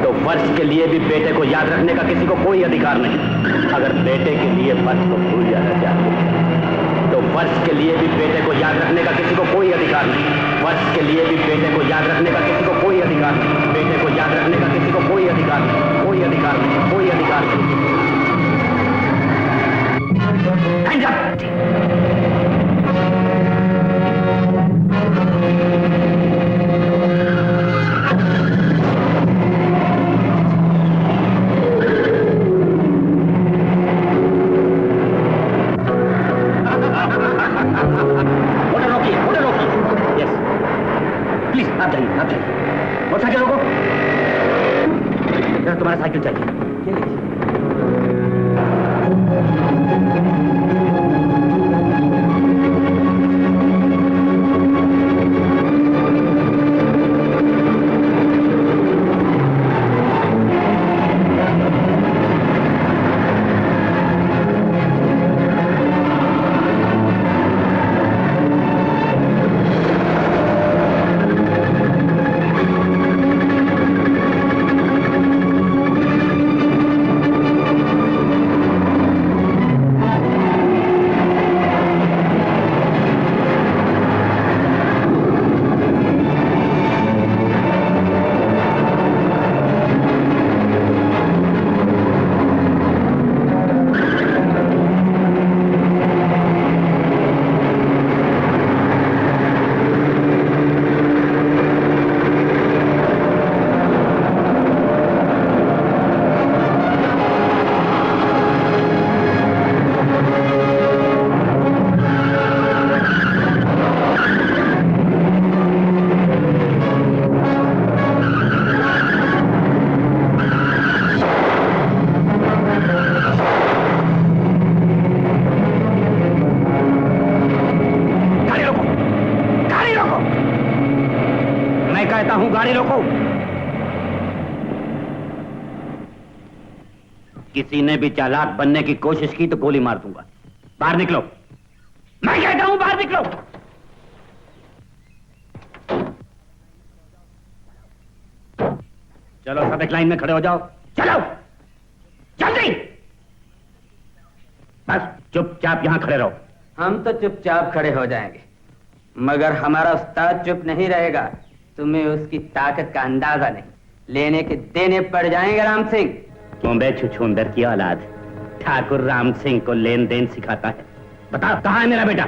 तो फर्ज के लिए भी बेटे को याद रखने का किसी को कोई अधिकार नहीं। अगर बेटे के लिए फर्ज को भूल जाना चाहिए तो फर्ज के लिए भी बेटे को याद रखने का किसी को कोई अधिकार नहीं। फर्ज के लिए भी बेटे को याद रखने का किसी को कोई अधिकार नहीं। बेटे को याद रखने का किसी को कोई अधिकार नहीं। कोई अधिकार नहीं, कोई अधिकार नहीं। मोटरसाइकिल रोको। तुम्हारा साइकिल चाहिए। गाड़ी रोको। किसी ने भी चालाक बनने की कोशिश की तो गोली मार दूंगा। बाहर निकलो, मैं कहता हूं बाहर निकलो। चलो सब एक लाइन में खड़े हो जाओ, चलो जल्दी। बस चुपचाप यहां खड़े रहो। हम तो चुपचाप खड़े हो जाएंगे, मगर हमारा उस्ताद चुप नहीं रहेगा। तुम्हें उसकी ताकत का अंदाजा नहीं, लेने के देने पड़ जाएंगे राम सिंह। क्यों बे छुछुंदर की औलाद, ठाकुर राम सिंह को लेन देन सिखाता है? बता कहां है मेरा बेटा?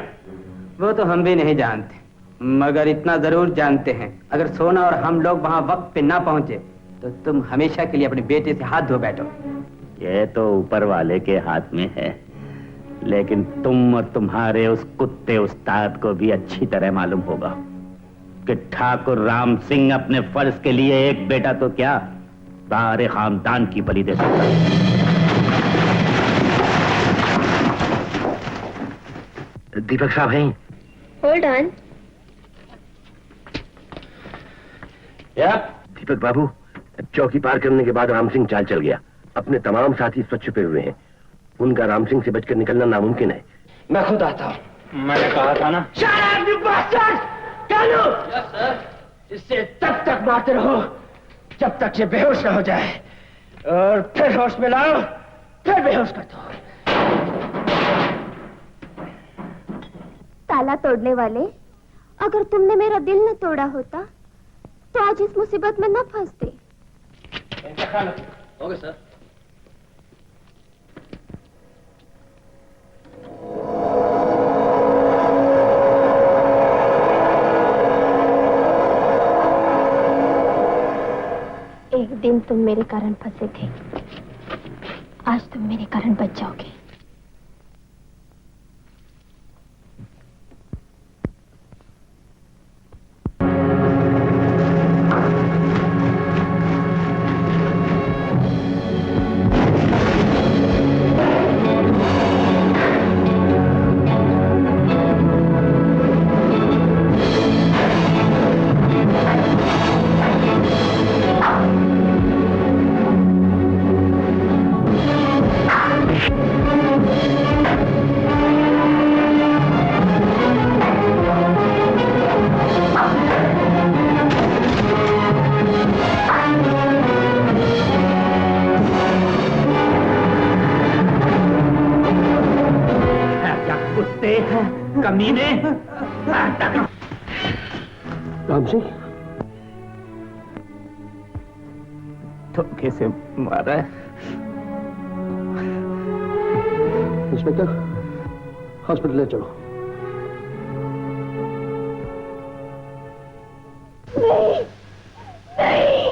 वो तो हम भी नहीं जानते, मगर इतना जरूर जानते हैं, अगर सोना और हम लोग वहां वक्त पे ना पहुंचे तो तुम हमेशा के लिए अपने बेटे से हाथ धो बैठो। ये तो ऊपर वाले के हाथ में है, लेकिन तुम और तुम्हारे उस कुत्ते उस्ताद को भी अच्छी तरह मालूम होगा कि ठाकुर राम सिंह अपने फर्ज के लिए एक बेटा तो क्या, सारे खानदान की बलि दे सकता है। दीपक साहब हैं? Hold on. दीपक बाबू, चौकी पार करने के बाद राम सिंह चाल चल गया। अपने तमाम साथी स्वच्छ छुपे हुए हैं। उनका राम सिंह से बचकर निकलना नामुमकिन है। मैं खुद आता हूँ। मैंने कहा था ना। इससे तब तक मारते रहो जब तक ये बेहोश न हो जाए, और फिर होश में लाओ, फिर बेहोश कर दो। ताला तोड़ने वाले, अगर तुमने मेरा दिल न तोड़ा होता तो आज इस मुसीबत में न फंसते। Okay sir. एक दिन तुम मेरे कारण फंसे थे, आज तुम मेरे कारण बच जाओगे। कमीने, राम सिंह धोखे से मारा है। इंस्पेक्टर, हॉस्पिटल ले चलो। नहीं, नहीं,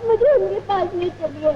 मुझे उनके पास ले चलिए।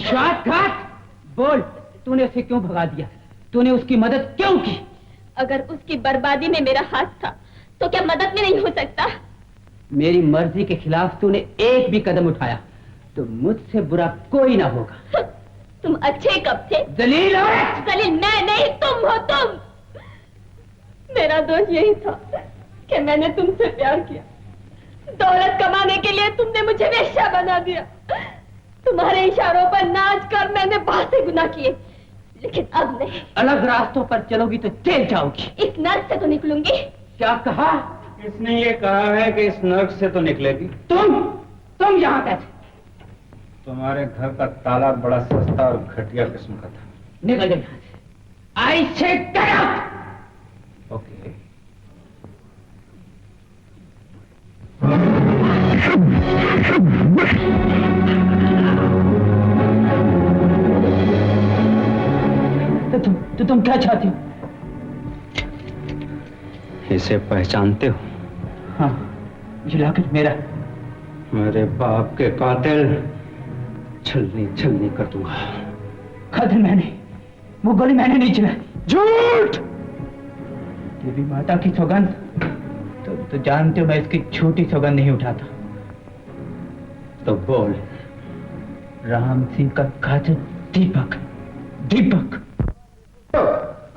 शॉर्टकट बोल, तूने उसे क्यों भगा दिया? तूने उसकी मदद क्यों की? अगर उसकी बर्बादी में मेरा हाथ था तो क्या मदद में नहीं हो सकता? मेरी मर्जी के खिलाफ तूने एक भी कदम उठाया तो मुझसे बुरा कोई ना होगा। तुम अच्छे कब थे? जलील जलील मैं नहीं, तुम हो तुम। मेरा दोष यही था कि मैंने तुमसे प्यार किया। दौलत कमाने के लिए तुमने मुझे वेश्या बना दिया। तुम्हारे इशारों पर नाच कर मैंने बहुत से गुनाह किए, लेकिन अब नहीं। अलग रास्तों पर चलोगी तो जेल जाओगी। इस नर्क से तो निकलूंगी। क्या कहा? इसने ये कहा है कि इस नर्क से तो निकलेगी। तुम यहाँ कैसे? तुम्हारे घर का ताला बड़ा सस्ता और घटिया किस्म का था। निकल गए यहाँ से। आई से गेट आउट। ओके। तो तुम क्या चाहती हो? इसे पहचानते हो? हाँ, ये लॉकेट मेरा। मेरे बाप के कातिल छलनी छलनी कर दूंगा। कातिल मैंने, वो गोली मैंने नहीं चलाई। झूठ! देवी माता की सौगंध, तो जानते हो मैं इसकी छोटी सौगंध नहीं उठाता। तो बोल। राम सिंह का कातिल दीपक। दीपक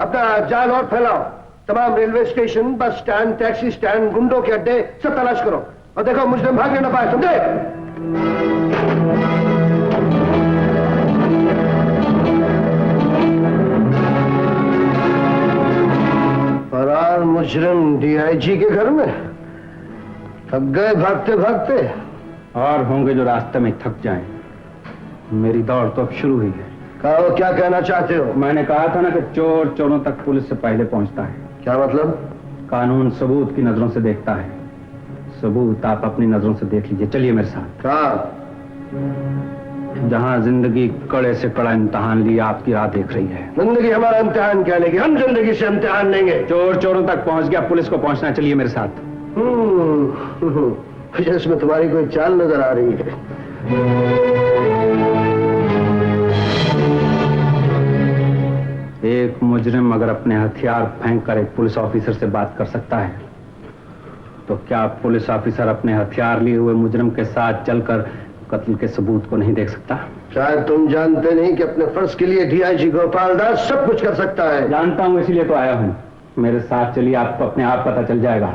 अपना जाल और फैलाओ। तमाम railway station, bus stand, taxi stand, गुंडों के अड्डे सब तलाश करो और देखो मुझे भागने न पाए, समझे? फरार मुजरिम डीआईजी के घर में थक गए भागते भागते। और होंगे जो रास्ते में थक जाएं। मेरी दौड़ तो अब शुरू हुई है। कहो, क्या कहना चाहते हो? मैंने कहा था ना कि चोर चोरों तक पुलिस से पहले पहुंचता है। क्या मतलब? कानून सबूत की नजरों से देखता है। सबूत आप अपनी नजरों से देख लीजिए। चलिए मेरे साथ। कहाँ? जहां जिंदगी कड़े से कड़ा इम्तिहान लिए आपकी राह देख रही है। जिंदगी हमारा इम्तिहान क्या लेगी? हम जिंदगी से इम्तिहान लेंगे। चोर चोरों तक पहुंच गया, पुलिस को पहुंचना। चलिए मेरे साथ। इसमें तुम्हारी कोई चाल नजर आ रही है। एक मुजरिम अगर अपने हथियार फेंक कर एक पुलिस ऑफिसर से बात कर सकता है, तो क्या पुलिस ऑफिसर अपने हथियार लिए हुए मुजरिम के साथ चलकर कत्ल के सबूत को नहीं देख सकता? शायद तुम जानते नहीं कि अपने फर्ज के लिए डीआईजी गोपाल दास सब कुछ कर सकता है। जानता हूं, इसीलिए तो आया हूं। मेरे साथ चलिए, आपको अपने आप पता चल जाएगा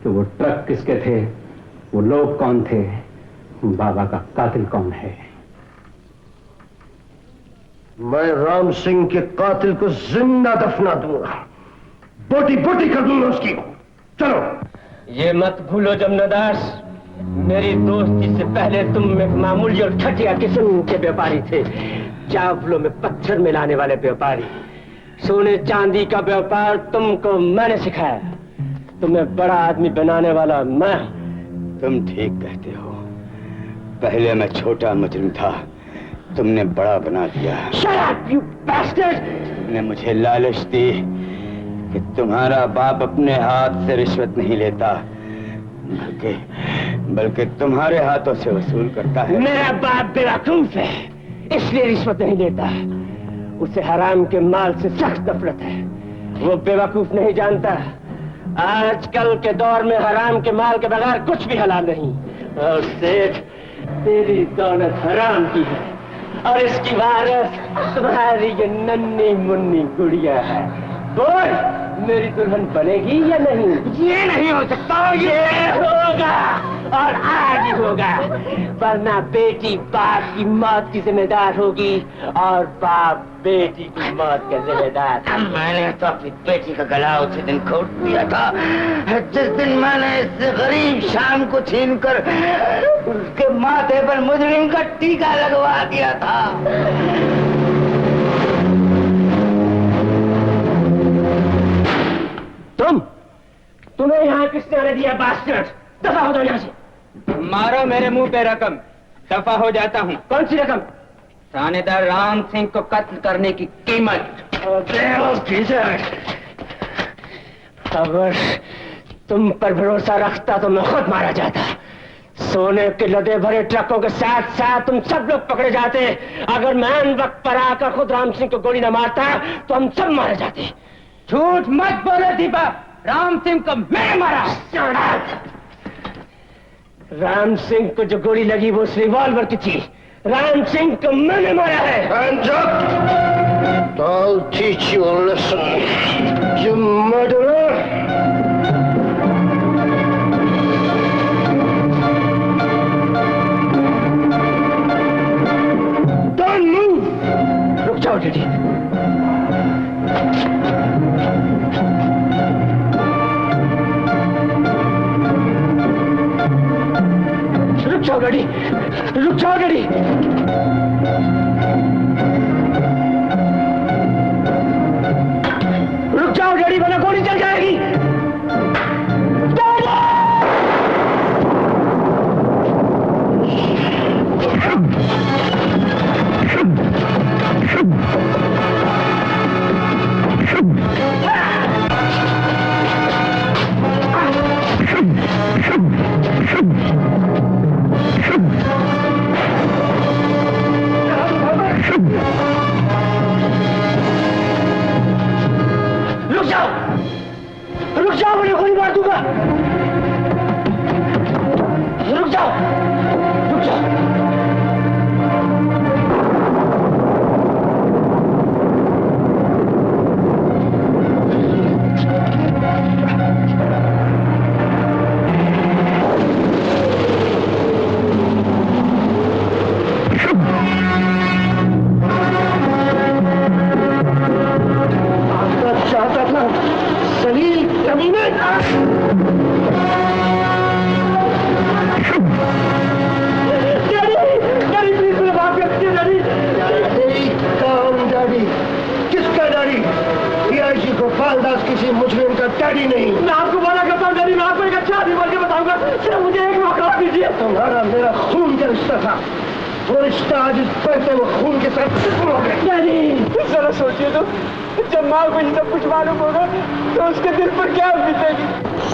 कि वो ट्रक किसके थे, वो लोग कौन थे, बाबा का कातिल कौन है। मैं राम सिंह के कातिल को जिंदा दफना दूंगा, बोटी बोटी कर दूंगा उसकी। चलो। ये मत भूलो जमनादास, मेरी दोस्ती से पहले तुम एक मामूली और घटिया किस्म के व्यापारी थे। चावलों में पत्थर मिलाने वाले व्यापारी। सोने चांदी का व्यापार तुमको मैंने सिखाया। तुम्हें बड़ा आदमी बनाने वाला मैं। तुम ठीक कहते हो। पहले मैं छोटा मुजरिम था, तुमने बड़ा बना दिया। Shut up, you bastard! तुमने मुझे लालच दी कि तुम्हारा बाप अपने हाथ से रिश्वत नहीं लेता, बल्कि तुम्हारे हाथों से वसूल करता है। मेरा बाप बेवकूफ है, इसलिए रिश्वत नहीं लेता। उसे हराम के माल से सख्त नफरत है। वो बेवकूफ नहीं जानता, आजकल के दौर में हराम के माल के बगैर कुछ भी हलाल नहीं। और सेठ, तेरी दौलत हराम की है और इसकी वारिस तुम्हारी ये नन्ही मुन्नी गुड़िया है। बोल, मेरी दुल्हन बनेगी या नहीं? ये नहीं हो सकता। ये होगा और आज ही होगा, वरना बेटी बाप की मौत की जिम्मेदार होगी और बाप बेटी की मौत का जिम्मेदार। मैंने तो अपनी बेटी का गला उसी दिन घोट दिया था, जिस दिन मैंने इस गरीब शाम को छीनकर उसके माथे पर मुजरिम का टीका लगवा दिया था। तुम्हें यहाँ किसने आने दिया? बास्टर्ड, दफा हो जाओ यहाँ से। मारो मेरे मुंह पे रकम, दफा हो जाता हूँ। कौन सी रकम? थानेदार राम सिंह को कत्ल करने की कीमत। अगर तुम पर भरोसा रखता तो मैं खुद मारा जाता। सोने के लदे भरे ट्रकों के साथ साथ तुम सब लोग पकड़े जाते। अगर मैं वक्त पर आकर खुद राम सिंह को गोली न मारता तो हम सब मारे जाते। झूठ मत बोले दीपक, राम सिंह को मैंने मारा। राम सिंह को जो गोली लगी वो उस रिवॉल्वर की थी। राम सिंह को मैंने मारा है। Hands up! I'll teach you a lesson, you murderer! Don't move! रुक जाओ डैडी। रुक जाओ डैडी, रुक जाओ डैडी। रुक जाओ डैडी, वरना गोली चल जाएगी। रुक जाओ, मैं गोली मार दूंगा। रुक जाओ, रुक जाओ। चाहता था सलील कमीने। किसका डैडी? डीआईजी गोपाल दास किसी मुजरिम का डैडी नहीं। मैं आपको मना करता हूँ डैडी, मैं आपको एक अच्छा आदमी बोल के बताऊंगा। सिर्फ मुझे एक मौका दीजिए। तुम्हारा मेरा खून का रिश्ता था, वो रिश्ता आज इस बढ़ते हुए खून के साथ खत्म हो गया। डैडी जरा सोचिए तो, जब माँ को ये सब कुछ मालूम होगा तो उसके दिल पर क्या बीतेगी।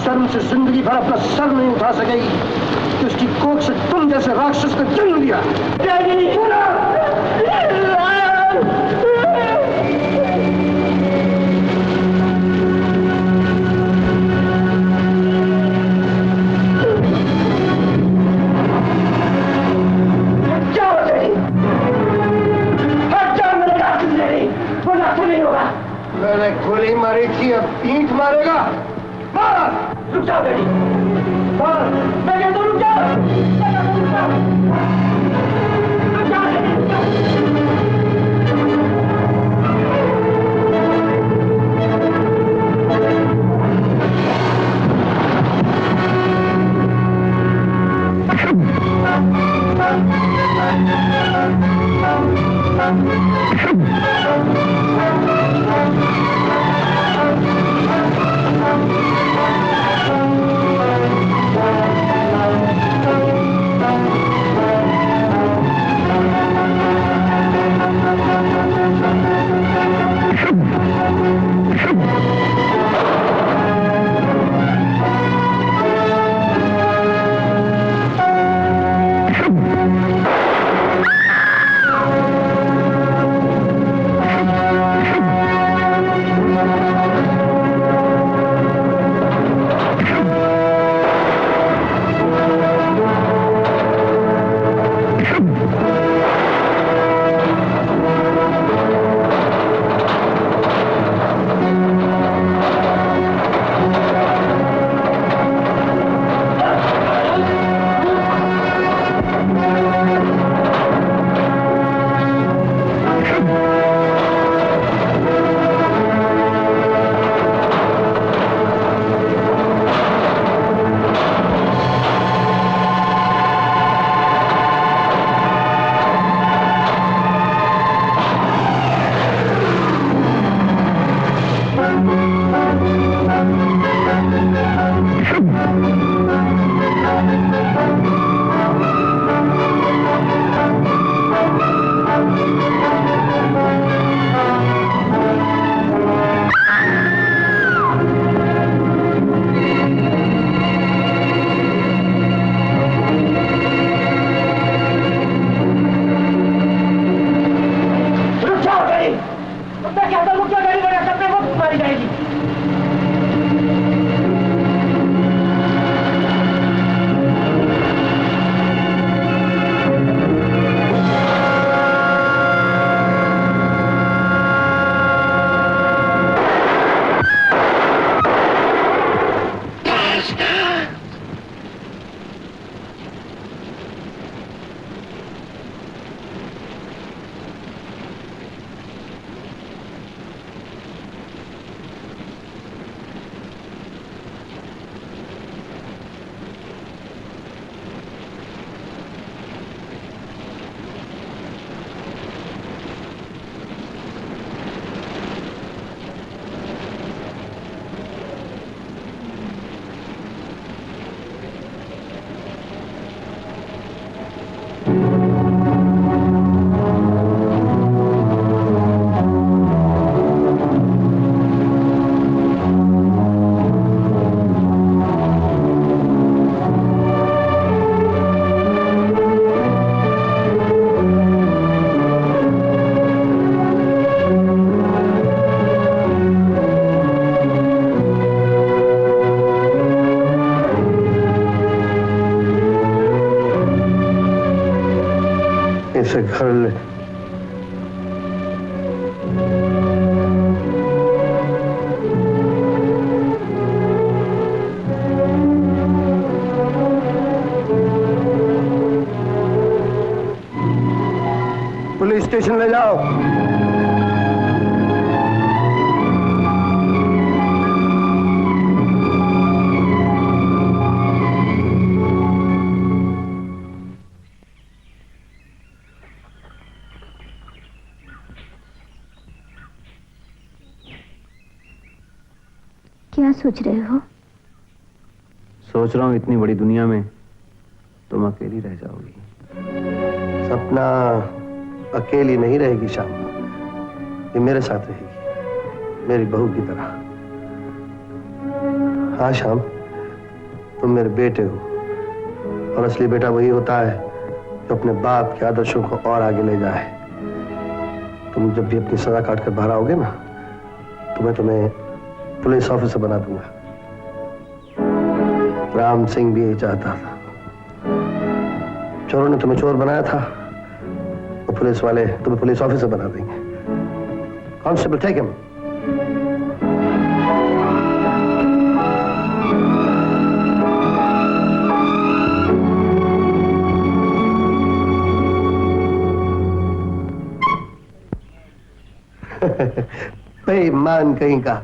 शर्म से जिंदगी भर अपना सर नहीं उठा सकेगी कि उसकी कोख से तुम जैसे राक्षस को जन्म दिया। मैंने गोली मारी थी, अब ईंट मारेगा। मार! रुक जाओ डैडी, मार! मैं कहता हूँ रुक जाओ, रुक जाओ, रुक जाओ डैडी, रुक जाओ। इसे घर ले। पुलिस स्टेशन ले जाओ। क्या सोच रहे हो? सोच रहा हूं इतनी बड़ी दुनिया में तुम अकेली रह जाओगी। सपना अकेली नहीं रहेगी शाम, ये मेरे साथ रहेगी, मेरी बहू की तरह। हाँ श्याम, तुम मेरे बेटे हो, और असली बेटा वही होता है जो अपने बाप के आदर्शों को और आगे ले जाए। तुम जब भी अपनी सजा काट कर बाहर आओगे ना, तो मैं तुम्हें पुलिस ऑफिसर बना दूंगा। राम सिंह भी यही चाहता था। चोरों ने तुम्हें चोर बनाया था, तो पुलिस वाले तुम्हें पुलिस ऑफिसर बना देंगे। Constable, take him. बेईमान कहीं का।